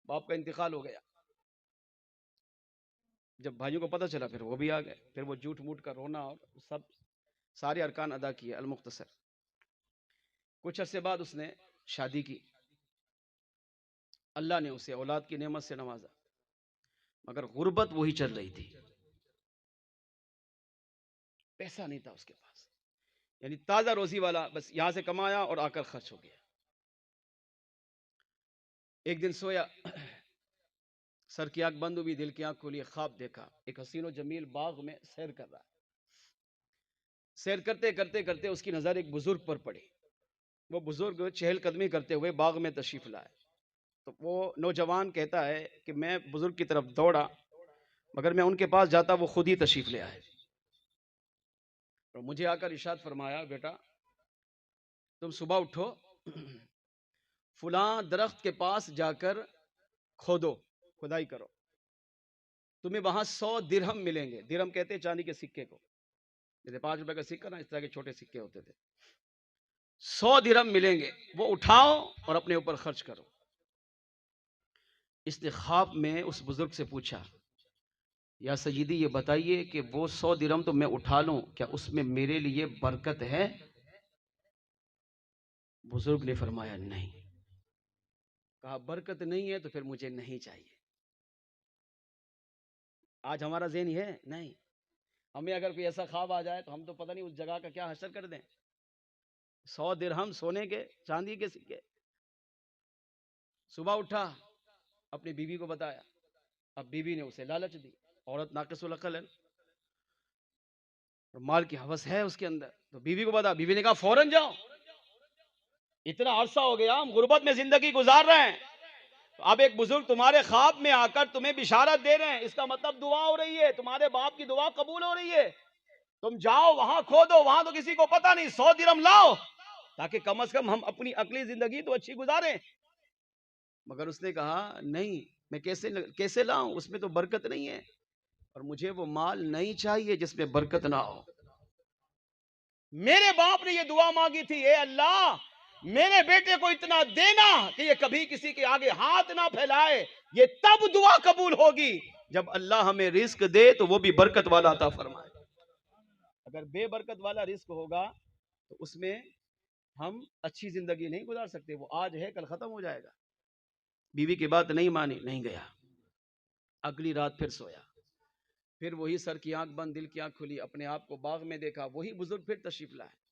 باپ کا انتقال ہو گیا. جب بھائیوں کو پتہ چلا پھر وہ بھی آ گئے. پھر وہ جھوٹ موٹ کا رونا اور سب سارے ارکان ادا کیے. المختصر، کچھ عرصے بعد اس نے شادی کی. اللہ نے اسے اولاد کی نعمت سے نوازا، مگر غربت وہی چل رہی تھی. پیسہ نہیں تھا اس کے پاس، یعنی تازہ روزی والا، بس یہاں سے کمایا اور آ کر خرچ ہو گیا. ایک دن سویا، سر کی آنکھ بند ہوئی، دل کی آنکھ کھولی، خواب دیکھا ایک حسین و جمیل باغ میں سیر کر رہا ہے. سیر کرتے کرتے کرتے اس کی نظر ایک بزرگ پر پڑی. وہ بزرگ چہل قدمی کرتے ہوئے باغ میں تشریف لائے. تو وہ نوجوان کہتا ہے کہ میں بزرگ کی طرف دوڑا، مگر میں ان کے پاس جاتا وہ خود ہی تشریف لے آئے. اور مجھے آ کر ارشاد فرمایا، بیٹا تم صبح اٹھو، فلاں درخت کے پاس جا کر کھودو، کھدائی کرو، تمہیں وہاں 100 درہم ملیں گے. درہم کہتے ہیں چاندی کے سکے کو، جیسے 5 روپے کا سکہ نا، اس طرح کے چھوٹے سکے ہوتے تھے. 100 درہم ملیں گے، وہ اٹھاؤ اور اپنے اوپر خرچ کرو. اس نے خواب میں اس بزرگ سے پوچھا، یا سیدی یہ بتائیے کہ وہ 100 درہم تو میں اٹھا لوں، کیا اس میں میرے لیے برکت ہے؟ بزرگ نے فرمایا نہیں. کہا برکت نہیں ہے تو پھر مجھے نہیں چاہیے. آج ہمارا ذہن ہے نہیں، ہمیں اگر کوئی ایسا خواب آ جائے تو ہم تو پتہ نہیں اس جگہ کا کیا حشر کر دیں. 100 درہم سونے کے, چاندی کے سکے. صبح اٹھا, اپنی بیوی کو بتایا. اب بیوی نے اسے لالچ دی. عورت ناقص العقل ہے, اور مال کی ہوس ہے اس کے اندر. تو بیوی کو بتا, بیوی نے کہا فوراً جاؤ, اتنا عرصہ ہو گیا ہم غربت میں زندگی گزار رہے ہیں, اب ایک بزرگ تمہارے خواب میں آ کر تمہیں بشارت دے رہے ہیں, اس کا مطلب دعا ہو رہی ہے, تمہارے باپ کی دعا قبول ہو رہی ہے. تم جاؤ وہاں کھودو, وہاں تو کسی کو پتہ نہیں, 100 درہم لاؤ تاکہ کم از کم ہم اپنی عقلی زندگی تو اچھی گزاریں. مگر اس نے کہا نہیں, میں کیسے لاؤں, اس میں تو برکت نہیں ہے, اور مجھے وہ مال نہیں چاہیے جس میں برکت نہ ہو. میرے باپ نے یہ دعا مانگی تھی, اے اللہ میرے بیٹے کو اتنا دینا کہ یہ کبھی کسی کے آگے ہاتھ نہ پھیلائے. یہ تب دعا قبول ہوگی جب اللہ ہمیں رزق دے تو وہ بھی برکت والا عطا فرمائے. اگر بے برکت والا رزق ہوگا تو اس میں ہم اچھی زندگی نہیں گزار سکتے. وہ آج ہے کل ختم ہو جائے گا. بیوی کی بات نہیں مانی, نہیں گیا. اگلی رات پھر سویا, پھر وہی سر کی آنکھ بند دل کی آنکھ کھلی, اپنے آپ کو باغ میں دیکھا, وہی بزرگ پھر تشریف لائے.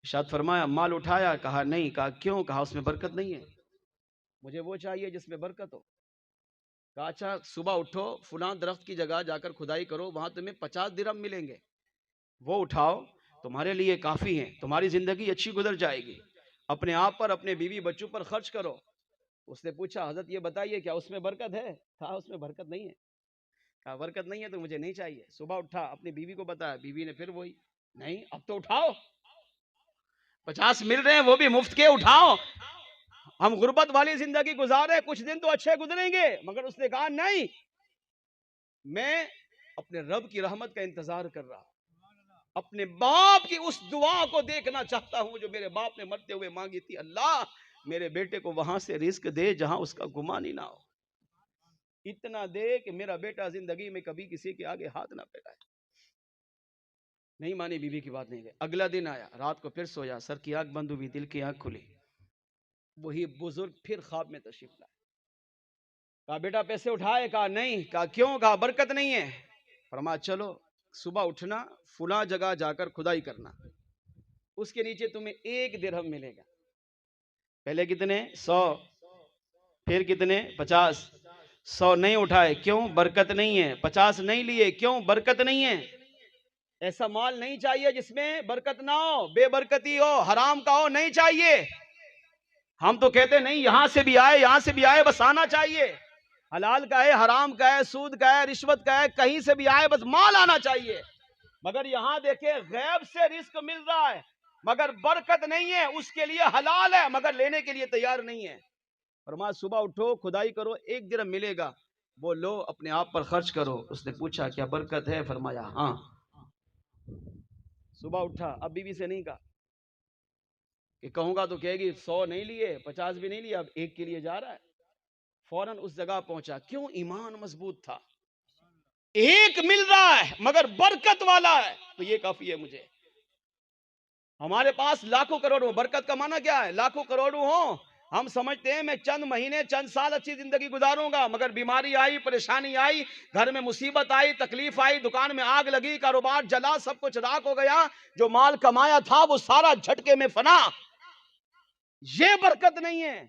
ارشاد فرمایا مال اٹھایا, کہا نہیں. کہا کیوں؟ کہا اس میں برکت نہیں ہے, مجھے وہ چاہیے جس میں برکت ہو. کہا اچھا صبح اٹھو, فلاں درخت کی جگہ جا کر کھدائی کرو, وہاں تمہیں 50 درہم ملیں گے, وہ اٹھاؤ, تمہارے لیے کافی ہیں, تمہاری زندگی اچھی گزر جائے گی. اپنے آپ پر, اپنے بیوی بچوں پر خرچ کرو. اس نے پوچھا حضرت یہ بتائیے کیا اس میں برکت ہے؟ کہا اس میں برکت نہیں ہے. کہا برکت نہیں ہے تو مجھے نہیں چاہیے. صبح اٹھا, اپنی بیوی کو بتایا, بیوی نے پھر وہی, نہیں اب تو اٹھاؤ, 50 مل رہے ہیں وہ بھی مفت کے, اٹھاؤ, ہم غربت والی زندگی گزارے, کچھ دن تو اچھے گزریں گے. مگر اس نے کہا نہیں, میں اپنے رب کی رحمت کا انتظار کر رہا ہوں, اپنے باپ کی اس دعا کو دیکھنا چاہتا ہوں جو میرے باپ نے مرتے ہوئے مانگی تھی, اللہ میرے بیٹے کو وہاں سے رزق دے جہاں اس کا گمان ہی نہ ہو, اتنا دے کہ میرا بیٹا زندگی میں کبھی کسی کے آگے ہاتھ نہ پھیلائے. نہیں مانی, بیوی کی بات نہیں گئی. اگلا دن آیا, رات کو پھر سویا, سر کی آنکھ بند ہوئی, دل کی آنکھ کھلی, وہی بزرگ پھر خواب میں تشریف لائے. کہا بیٹا پیسے اٹھائے؟ کہا نہیں. کہا کیوں؟ کہا برکت نہیں ہے. فرمایا چلو صبح اٹھنا, فلاں جگہ جا کر کھدائی کرنا, اس کے نیچے تمہیں 1 درہم ملے گا. پہلے کتنے؟ 100, پھر کتنے؟ 50. 100 نہیں اٹھائے, کیوں؟ برکت نہیں ہے. 50 نہیں لیے, کیوں؟ برکت نہیں ہے. ایسا مال نہیں چاہیے جس میں برکت نہ ہو, بے برکتی ہو, حرام کا ہو, نہیں چاہیے. ہم تو کہتے نہیں یہاں سے بھی آئے, یہاں سے بھی آئے, بس آنا چاہیے. حلال کا ہے, حرام کا ہے, سود کا ہے, رشوت کا ہے, کہیں سے بھی آئے, بس مال آنا چاہیے. مگر یہاں دیکھیں غیب سے رزق مل رہا ہے مگر برکت نہیں ہے, اس کے لیے حلال ہے مگر لینے کے لیے تیار نہیں ہے. فرمایا صبح اٹھو, کھدائی کرو, 1 درہم ملے گا, وہ لو, اپنے آپ پر خرچ کرو. اس نے پوچھا کیا برکت ہے؟ فرمایا ہاں. صبح اٹھا, اب بیوی سے نہیں کہا کہ کہوں گا تو کہے گی 100 نہیں لیے, 50 بھی نہیں لیے, اب 1 کے لیے جا رہا ہے. فوراً اس جگہ پہنچا, کیوں؟ ایمان مضبوط تھا. 1 مل رہا ہے مگر برکت والا ہے تو یہ کافی ہے مجھے. ہمارے پاس لاکھوں کروڑوں, برکت کا معنی کیا ہے؟ لاکھوں کروڑوں ہوں, ہم سمجھتے ہیں میں چند مہینے, چند سال اچھی زندگی گزاروں گا, مگر بیماری آئی, پریشانی آئی, گھر میں مصیبت آئی, تکلیف آئی, دکان میں آگ لگی, کاروبار جلا, سب کچھ راکھ ہو گیا, جو مال کمایا تھا وہ سارا جھٹکے میں فنا. یہ برکت نہیں ہے.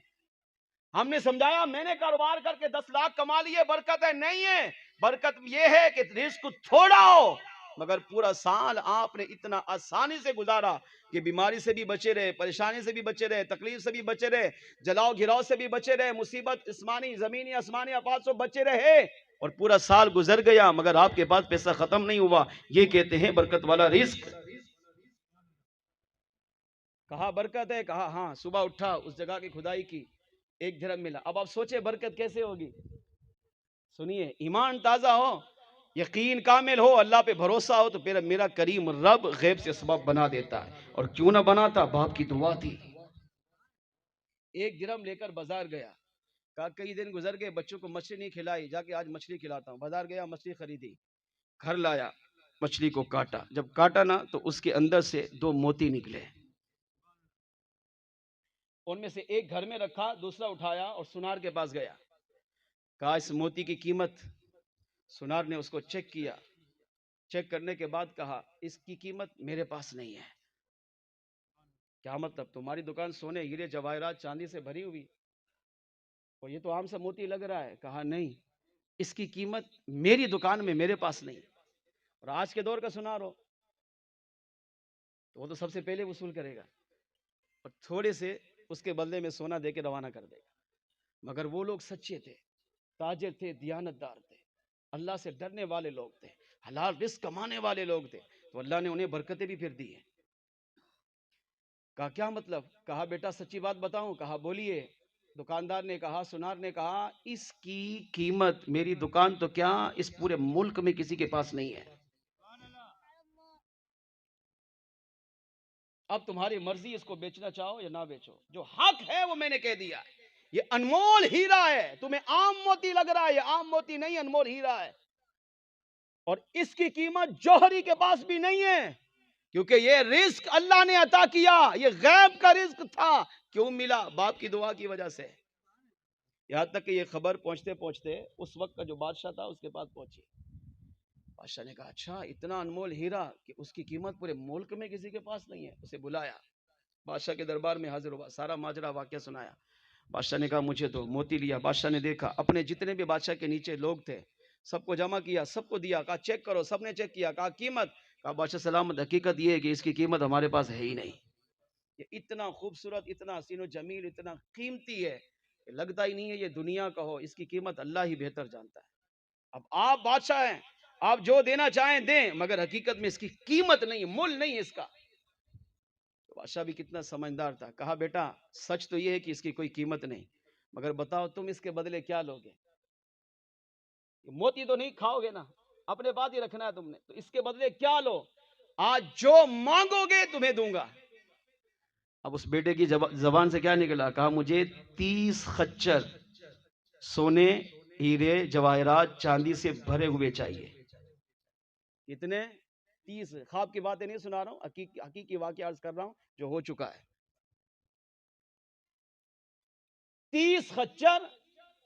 ہم نے سمجھایا میں نے کاروبار کر کے 10 لاکھ کما لیے, برکت ہے. نہیں ہے, برکت یہ ہے کہ رزق تھوڑا ہو مگر پورا سال آپ نے اتنا آسانی سے گزارا کہ بیماری سے بھی بچے رہے, پریشانی سے بھی بچے رہے, تکلیف سے بھی بچے رہے, جلاؤ گھراؤ سے بھی بچے رہے, مصیبت جسمانی, زمینی, آسمانی آفات سے بچے رہے, اور پورا سال گزر گیا مگر آپ کے پاس پیسہ ختم نہیں ہوا. یہ کہتے ہیں برکت والا رزق. کہا برکت ہے؟ کہا ہاں. صبح اٹھا, اس جگہ کی کھدائی کی, 1 درہم ملا. اب آپ سوچے برکت کیسے ہوگی. سنیے, ایمان تازہ ہو, یقین کامل ہو, اللہ پہ بھروسہ ہو تو پھر میرا کریم رب غیب سے سبب بنا دیتا ہے, اور کیوں نہ بناتا, باپ کی دعا تھی. 1 درہم لے کر بازار گیا. کہا کئی دن گزر گئے, بچوں کو مچھلی نہیں کھلائی, جا کے آج مچھلی کھلاتا ہوں. بازار گیا, مچھلی خریدی, گھر لایا, مچھلی کو کاٹا. جب کاٹا نا تو اس کے اندر سے 2 موتی نکلے. ان میں سے ایک گھر میں رکھا, دوسرا اٹھایا اور سنار کے پاس گیا. کہا اس موتی کی قیمت. سنار نے اس کو چیک کیا, چیک کرنے کے بعد کہا اس کی قیمت میرے پاس نہیں ہے۔ کیا مطلب؟ تمہاری دکان سونے ہیرے جواہرات چاندی سے بھری ہوئی، اور یہ تو عام سا موتی لگ رہا ہے۔ کہا نہیں، اس کی قیمت میری دکان میں میرے پاس نہیں۔ اور آج کے دور کا سنا رہو تو وہ تو سب سے پہلے وصول کرے گا اور تھوڑے سے اس کے بدلے میں سونا دے کے روانہ کر دے گا۔ مگر وہ لوگ سچے تھے، تاجر تھے، دیانت دار تھے، اللہ سے ڈرنے والے لوگ تھے، حلال رزق کمانے والے لوگ تھے، تو اللہ نے انہیں برکتیں بھی پھر دی ہیں۔ کہا کیا مطلب؟ کہا بیٹا سچی بات بتاؤں؟ کہا بولیے۔ دکاندار نے کہا، سنار نے کہا، اس کی قیمت میری دکان تو کیا اس پورے ملک میں کسی کے پاس نہیں ہے۔ اب تمہاری مرضی، اس کو بیچنا چاہو یا نہ بیچو، جو حق ہے وہ میں نے کہہ دیا۔ یہ انمول ہیرا ہے، تمہیں عام موتی لگ رہا ہے، یہ عام موتی نہیں، انمول ہیرا ہے، اور اس کی قیمت جوہری کے پاس بھی نہیں ہے، کیونکہ یہ رزق اللہ نے عطا کیا، یہ غیب کا رزق تھا۔ کیوں ملا؟ باپ کی دعا کی وجہ سے۔ یہاں تک کہ یہ خبر پہنچتے پہنچتے اس وقت کا جو بادشاہ تھا اس کے پاس پہنچی۔ بادشاہ نے کہا اچھا اتنا انمول ہیرا کہ اس کی قیمت پورے ملک میں کسی کے پاس نہیں ہے۔ اسے بلایا، بادشاہ کے دربار میں حاضر ہوا، سارا ماجرا واقعہ سنایا۔ بادشاہ نے کہا مجھے دو۔ موتی لیا، بادشاہ نے دیکھا، اپنے جتنے بھی بادشاہ کے نیچے لوگ تھے سب کو جمع کیا، سب کو دیا، کہا چیک کرو۔ سب نے چیک کیا، کہا قیمت؟ کہا بادشاہ سلامت، حقیقت یہ ہے کہ اس کی قیمت ہمارے پاس ہے ہی نہیں۔ یہ اتنا خوبصورت، اتنا حسین و جمیل، اتنا قیمتی ہے کہ لگتا ہی نہیں ہے یہ دنیا کا ہو۔ اس کی قیمت اللہ ہی بہتر جانتا ہے۔ اب آپ بادشاہ ہیں، آپ جو دینا چاہیں دیں، مگر حقیقت میں اس کی قیمت نہیں، مول نہیں اس کا۔ بادشاہ بھی کتنا سمجھدار تھا، کہا بیٹا سچ تو یہ ہے کہ اس کی کوئی قیمت نہیں، مگر بتاؤ تم اس کے بدلے کیا لوگے؟ موتی تو نہیں کھاؤ گے نا، اپنے پاس ہی رکھنا ہے تم نے، تو اس کے بدلے کیا لو؟ آج جو مانگو گے تمہیں دوں گا۔ اب اس بیٹے کی زبان سے کیا نکلا؟ کہا مجھے 30 خچر سونے ہیرے جواہرات چاندی سے بھرے ہوئے چاہیے۔ کتنے؟ 30۔ خواب کی باتیں نہیں سنا رہا ہوں، حقیقی واقعہ عرض کر رہا ہوں جو ہو چکا ہے۔ 30 خچر،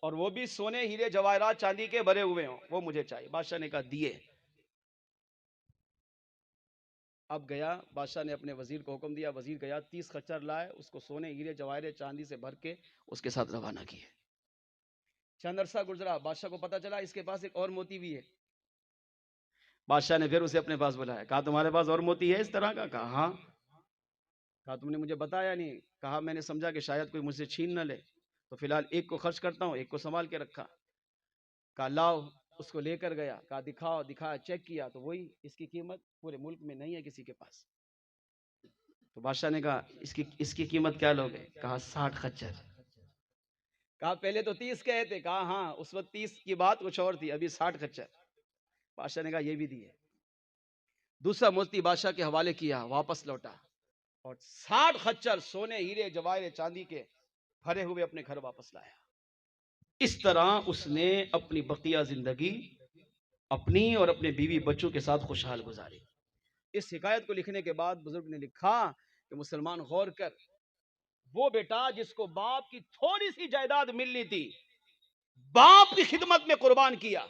اور وہ بھی سونے ہیرے جواہرات چاندی کے بھرے ہوئے ہوں، وہ مجھے چاہیے۔ بادشاہ نے کہا دیے۔ اب گیا، بادشاہ نے اپنے وزیر کو حکم دیا، وزیر گیا 30 خچر لائے، اس کو سونے ہیرے جواہرات چاندی سے بھر کے اس کے ساتھ روانہ کیے۔ چند عرصہ گزرا، بادشاہ کو پتا چلا اس کے پاس ایک اور موتی بھی ہے۔ بادشاہ نے پھر اسے اپنے پاس بلایا، کہا تمہارے پاس اور موتی ہے اس طرح کا؟ کہا ہاں۔ کہا تم نے مجھے بتایا نہیں؟ کہا میں نے سمجھا کہ شاید کوئی مجھ سے چھین نہ لے، تو فی الحال ایک کو خرچ کرتا ہوں، ایک کو سنبھال کے رکھا۔ کہا لاؤ، اس کو لے کر گیا، کہا دکھاؤ، دکھایا، چیک کیا تو وہی، اس کی قیمت پورے ملک میں نہیں ہے کسی کے پاس۔ تو بادشاہ نے کہا اس کی قیمت کیا لوگے؟ کہا 60 خچر۔ کہا پہلے تو 30 کہے تھے؟ کہا ہاں، اس وقت 30 کی بات کچھ اور تھی، ابھی 60 خچر۔ بادشاہ نے کہا یہ بھی دیے۔ دوسرا موتی بادشاہ کے حوالے کیا، واپس لوٹا، اور 60 خچر سونے ہیرے جواہرات چاندی کے بھرے ہوئے اپنے گھر واپس لایا۔ اس طرح اس نے اپنی بقیہ زندگی اپنی اور اپنے بیوی بچوں کے ساتھ خوشحال گزاری۔ اس حکایت کو لکھنے کے بعد بزرگ نے لکھا کہ مسلمان غور کر، وہ بیٹا جس کو باپ کی تھوڑی سی جائیداد ملنی تھی، باپ کی خدمت میں قربان کیا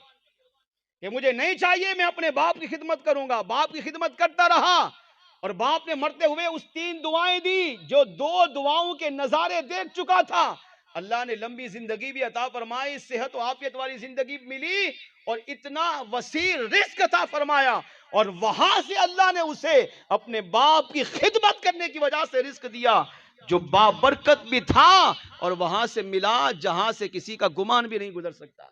کہ مجھے نہیں چاہیے، میں اپنے باپ کی خدمت کروں گا۔ باپ کی خدمت کرتا رہا، اور باپ نے مرتے ہوئے اس 3 دعائیں دی جو 2 دعاؤں کے نظارے دیکھ چکا تھا۔ اللہ نے لمبی زندگی بھی عطا فرمائی، صحت و عافیت والی زندگی ملی، اور اتنا وسیع رزق عطا فرمایا، اور وہاں سے اللہ نے اسے اپنے باپ کی خدمت کرنے کی وجہ سے رزق دیا جو بابرکت بھی تھا، اور وہاں سے ملا جہاں سے کسی کا گمان بھی نہیں گزر سکتا۔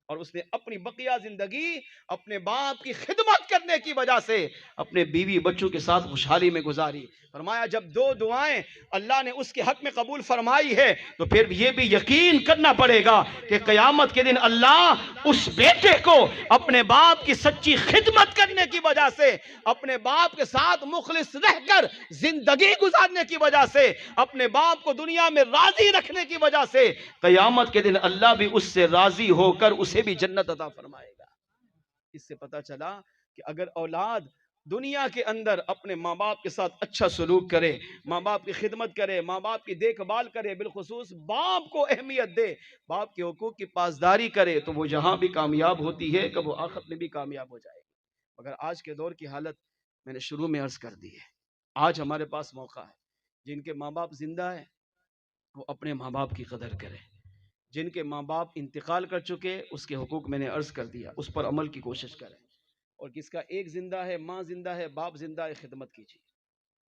اور اس نے اپنی بقیہ زندگی اپنے باپ کی خدمت کرنے کی وجہ سے اپنے بیوی بچوں کے ساتھ خوشحالی میں گزاری۔ فرمایا جب 2 دعائیں اللہ نے اس کے حق میں قبول فرمائی ہے تو پھر یہ بھی یقین کرنا پڑے گا کہ قیامت کے دن اللہ اس بیٹے کو اپنے باپ کی سچی خدمت کرنے کی وجہ سے، اپنے باپ کے ساتھ مخلص رہ کر زندگی گزارنے کی وجہ سے، اپنے باپ کو دنیا میں راضی رکھنے کی وجہ سے، قیامت کے دن اللہ بھی اس سے راضی ہو کر اسے بھی جنت عطا فرمائے گا۔ اس سے پتہ چلا کہ اگر اولاد دنیا کے اندر اپنے ماں باپ کے ساتھ اچھا سلوک کرے، ماں باپ کی خدمت کرے، ماں باپ کی دیکھ بھال کرے، بالخصوص باپ کو اہمیت دے، باپ کے حقوق کی پاسداری کرے، تو وہ یہاں بھی کامیاب ہوتی ہے کہ وہ آخرت میں بھی کامیاب ہو جائے گی۔ مگر آج کے دور کی حالت میں نے شروع میں عرض کر دی ہے. آج ہمارے پاس موقع ہے، جن کے ماں باپ زندہ ہیں وہ اپنے ماں باپ کی قدر کریں. جن کے ماں باپ انتقال کر چکے اس کے حقوق میں نے عرض کر دیا، اس پر عمل کی کوشش کریں. اور جس کا ایک زندہ ہے، ماں زندہ ہے، باپ زندہ ہے، خدمت کیجیے.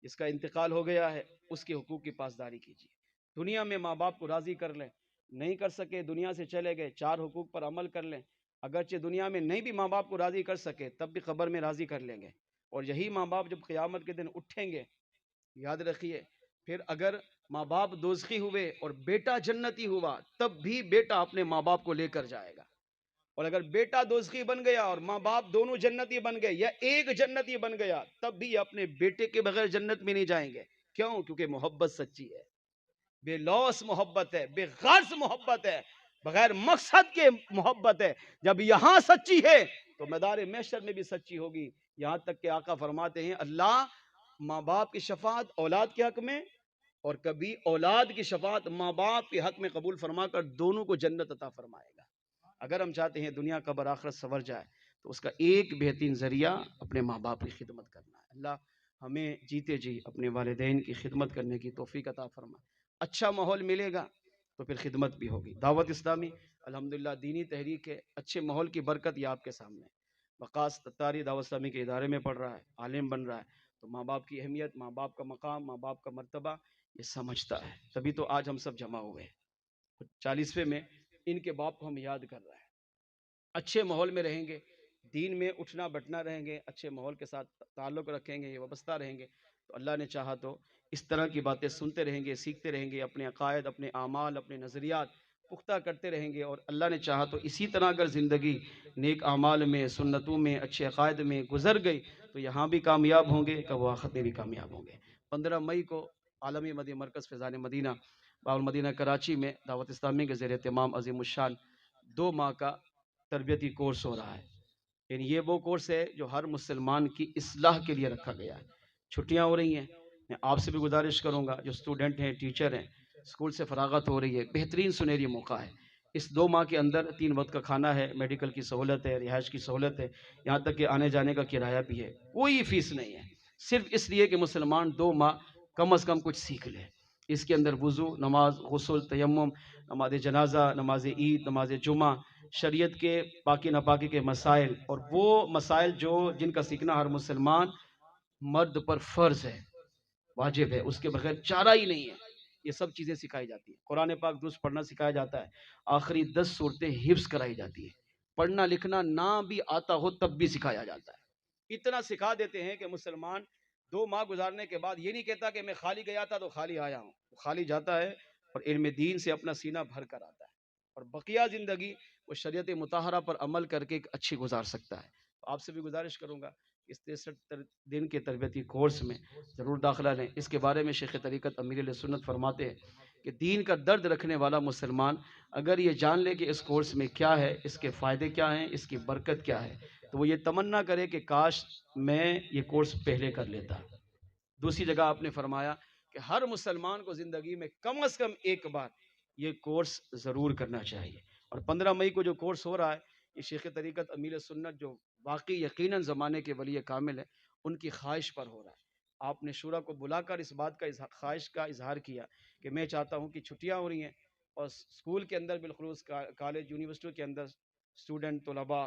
جس کا انتقال ہو گیا ہے اس کے حقوق کی پاسداری کیجیے. دنیا میں ماں باپ کو راضی کر لیں، نہیں کر سکے دنیا سے چلے گئے، 4 حقوق پر عمل کر لیں. اگرچہ دنیا میں نہیں بھی ماں باپ کو راضی کر سکے تب بھی قبر میں راضی کر لیں گے. اور یہی ماں باپ جب قیامت کے دن اٹھیں گے، یاد رکھیے، پھر اگر ماں باپ دوزخی ہوئے اور بیٹا جنتی ہوا تب بھی بیٹا اپنے ماں باپ کو لے کر جائے گا. اور اگر بیٹا دوزخی بن گیا اور ماں باپ دونوں جنتی بن گئے یا ایک جنتی بن گیا تب بھی اپنے بیٹے کے بغیر جنت میں نہیں جائیں گے. کیوں؟ کیونکہ محبت سچی ہے، بے لوث محبت ہے، بے غرض محبت ہے، بغیر مقصد کے محبت ہے. جب یہاں سچی ہے تو میدان محشر میں بھی سچی ہوگی. یہاں تک کہ آقا فرماتے ہیں اللہ ماں باپ کی شفاعت اولاد کے حق میں اور کبھی اولاد کی شفاعت ماں باپ کے حق میں قبول فرما کر دونوں کو جنت عطا فرمائے گا. اگر ہم چاہتے ہیں دنیا قبر آخرت سنور جائے تو اس کا ایک بہترین ذریعہ اپنے ماں باپ کی خدمت کرنا ہے. اللہ ہمیں جیتے جی اپنے والدین کی خدمت کرنے کی توفیق عطا فرمائے. اچھا ماحول ملے گا تو پھر خدمت بھی ہوگی. دعوت اسلامی الحمدللہ دینی تحریک ہے، اچھے ماحول کی برکت یہ آپ کے سامنے ہے. وقاص تتاری دعوت اسلامی کے ادارے میں پڑھ رہا ہے، عالم بن رہا ہے، تو ماں باپ کی اہمیت، ماں باپ کا مقام، ماں باپ کا مرتبہ یہ سمجھتا ہے. تبھی تو آج ہم سب جمع ہوئے ہیں. 40ویں میں ان کے باپ کو ہم یاد کر رہے ہیں. اچھے ماحول میں رہیں گے، دین میں اٹھنا بٹنا رہیں گے، اچھے ماحول کے ساتھ تعلق رکھیں گے، وابستہ رہیں گے تو اللہ نے چاہا تو اس طرح کی باتیں سنتے رہیں گے، سیکھتے رہیں گے، اپنے عقائد، اپنے اعمال، اپنے نظریات پختہ کرتے رہیں گے. اور اللہ نے چاہا تو اسی طرح اگر زندگی نیک اعمال میں، سنتوں میں، اچھے عقائد میں گزر گئی تو یہاں بھی کامیاب ہوں گے، کب آخرت میں بھی کامیاب ہوں گے. 15 مئی کو عالمی مدی مرکز فیضان مدینہ باب المدینہ کراچی میں دعوت اسلامی کے زیر اہتمام عظیم الشان 2 ماہ کا تربیتی کورس ہو رہا ہے. یعنی یہ وہ کورس ہے جو ہر مسلمان کی اصلاح کے لیے رکھا گیا ہے. چھٹیاں ہو رہی ہیں، میں آپ سے بھی گزارش کروں گا جو اسٹوڈنٹ ہیں، ٹیچر ہیں، اسکول سے فراغت ہو رہی ہے، بہترین سنہری موقع ہے. اس 2 ماہ کے اندر 3 وقت کا کھانا ہے، میڈیکل کی سہولت ہے، رہائش کی سہولت ہے، یہاں تک کہ آنے جانے کا کرایہ بھی ہے. کوئی فیس نہیں ہے، صرف اس لیے کہ مسلمان 2 ماہ کم از کم کچھ سیکھ لے. اس کے اندر وضو، نماز، غسل، تیمم، نماز جنازہ، نماز عید، نماز جمعہ، شریعت کے پاکی ناپاکی کے مسائل، اور وہ مسائل جن کا سیکھنا ہر مسلمان مرد پر فرض ہے، واجب ہے، اس کے بغیر چارہ ہی نہیں ہے. یہ سب چیزیں سکھائی جاتی ہیں. قرآن پاک درست پڑھنا سکھایا جاتا ہے، آخری 10 صورتیں حفظ کرائی جاتی ہیں. پڑھنا لکھنا نہ بھی آتا ہو تب بھی سکھایا جاتا ہے. اتنا سکھا دیتے ہیں کہ مسلمان 2 ماہ گزارنے کے بعد یہ نہیں کہتا کہ میں خالی گیا تھا تو خالی آیا ہوں. خالی جاتا ہے اور علم دین سے اپنا سینہ بھر کر آتا ہے، اور بقیہ زندگی وہ شریعت مطہرہ پر عمل کر کے ایک اچھی گزار سکتا ہے. آپ سے بھی گزارش کروں گا اس 63 دن کے تربیتی کورس میں ضرور داخلہ لیں. اس کے بارے میں شیخ طریقت امیر اہل سنت فرماتے ہیں کہ دین کا درد رکھنے والا مسلمان اگر یہ جان لے کہ اس کورس میں کیا ہے، اس کے فائدے کیا ہیں، اس کی برکت کیا ہے، تو وہ یہ تمنا کرے کہ کاش میں یہ کورس پہلے کر لیتا. دوسری جگہ آپ نے فرمایا کہ ہر مسلمان کو زندگی میں کم از کم ایک بار یہ کورس ضرور کرنا چاہیے. اور 15 مئی کو جو کورس ہو رہا ہے یہ شیخ طریقت امیر سنت جو واقعی یقیناً زمانے کے ولی کامل ہے ان کی خواہش پر ہو رہا ہے. آپ نے شورا کو بلا کر اس بات کا خواہش کا اظہار کیا کہ میں چاہتا ہوں کہ چھٹیاں ہو رہی ہیں اور اسکول کے اندر بالخصوص کالج یونیورسٹیوں کے اندر اسٹوڈنٹ، طلباء،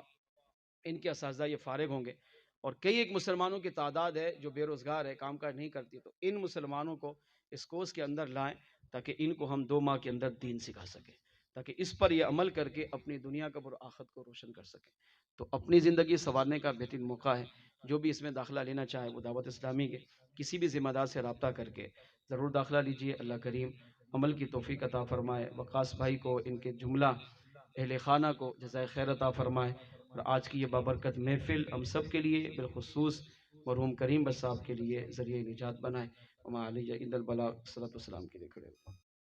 ان کے اساتذہ یہ فارغ ہوں گے اور کئی ایک مسلمانوں کی تعداد ہے جو بے روزگار ہے، کام کاج نہیں کرتی، تو ان مسلمانوں کو اس کورس کے اندر لائیں تاکہ ان کو ہم 2 ماہ کے اندر دین سکھا سکیں، تاکہ اس پر یہ عمل کر کے اپنی دنیا کا آخرت کو روشن کر سکیں. تو اپنی زندگی سنوارنے کا بہترین موقع ہے. جو بھی اس میں داخلہ لینا چاہے وہ دعوت اسلامی کے کسی بھی ذمہ دار سے رابطہ کر کے ضرور داخلہ لیجئے. اللہ کریم عمل کی توفیق عطا فرمائے. وقاص بھائی کو، ان کے جملہ اہل خانہ کو جزائے خیر عطا فرمائے. اور آج کی یہ بابرکت محفل ہم سب کے لیے بالخصوص مرحوم کریم بٹ صاحب کے لیے ذریعہ نجات بنائے. وما علیہ الا البلاغ. صلی اللہ علیہ وسلم کے لیے کھڑے ہو.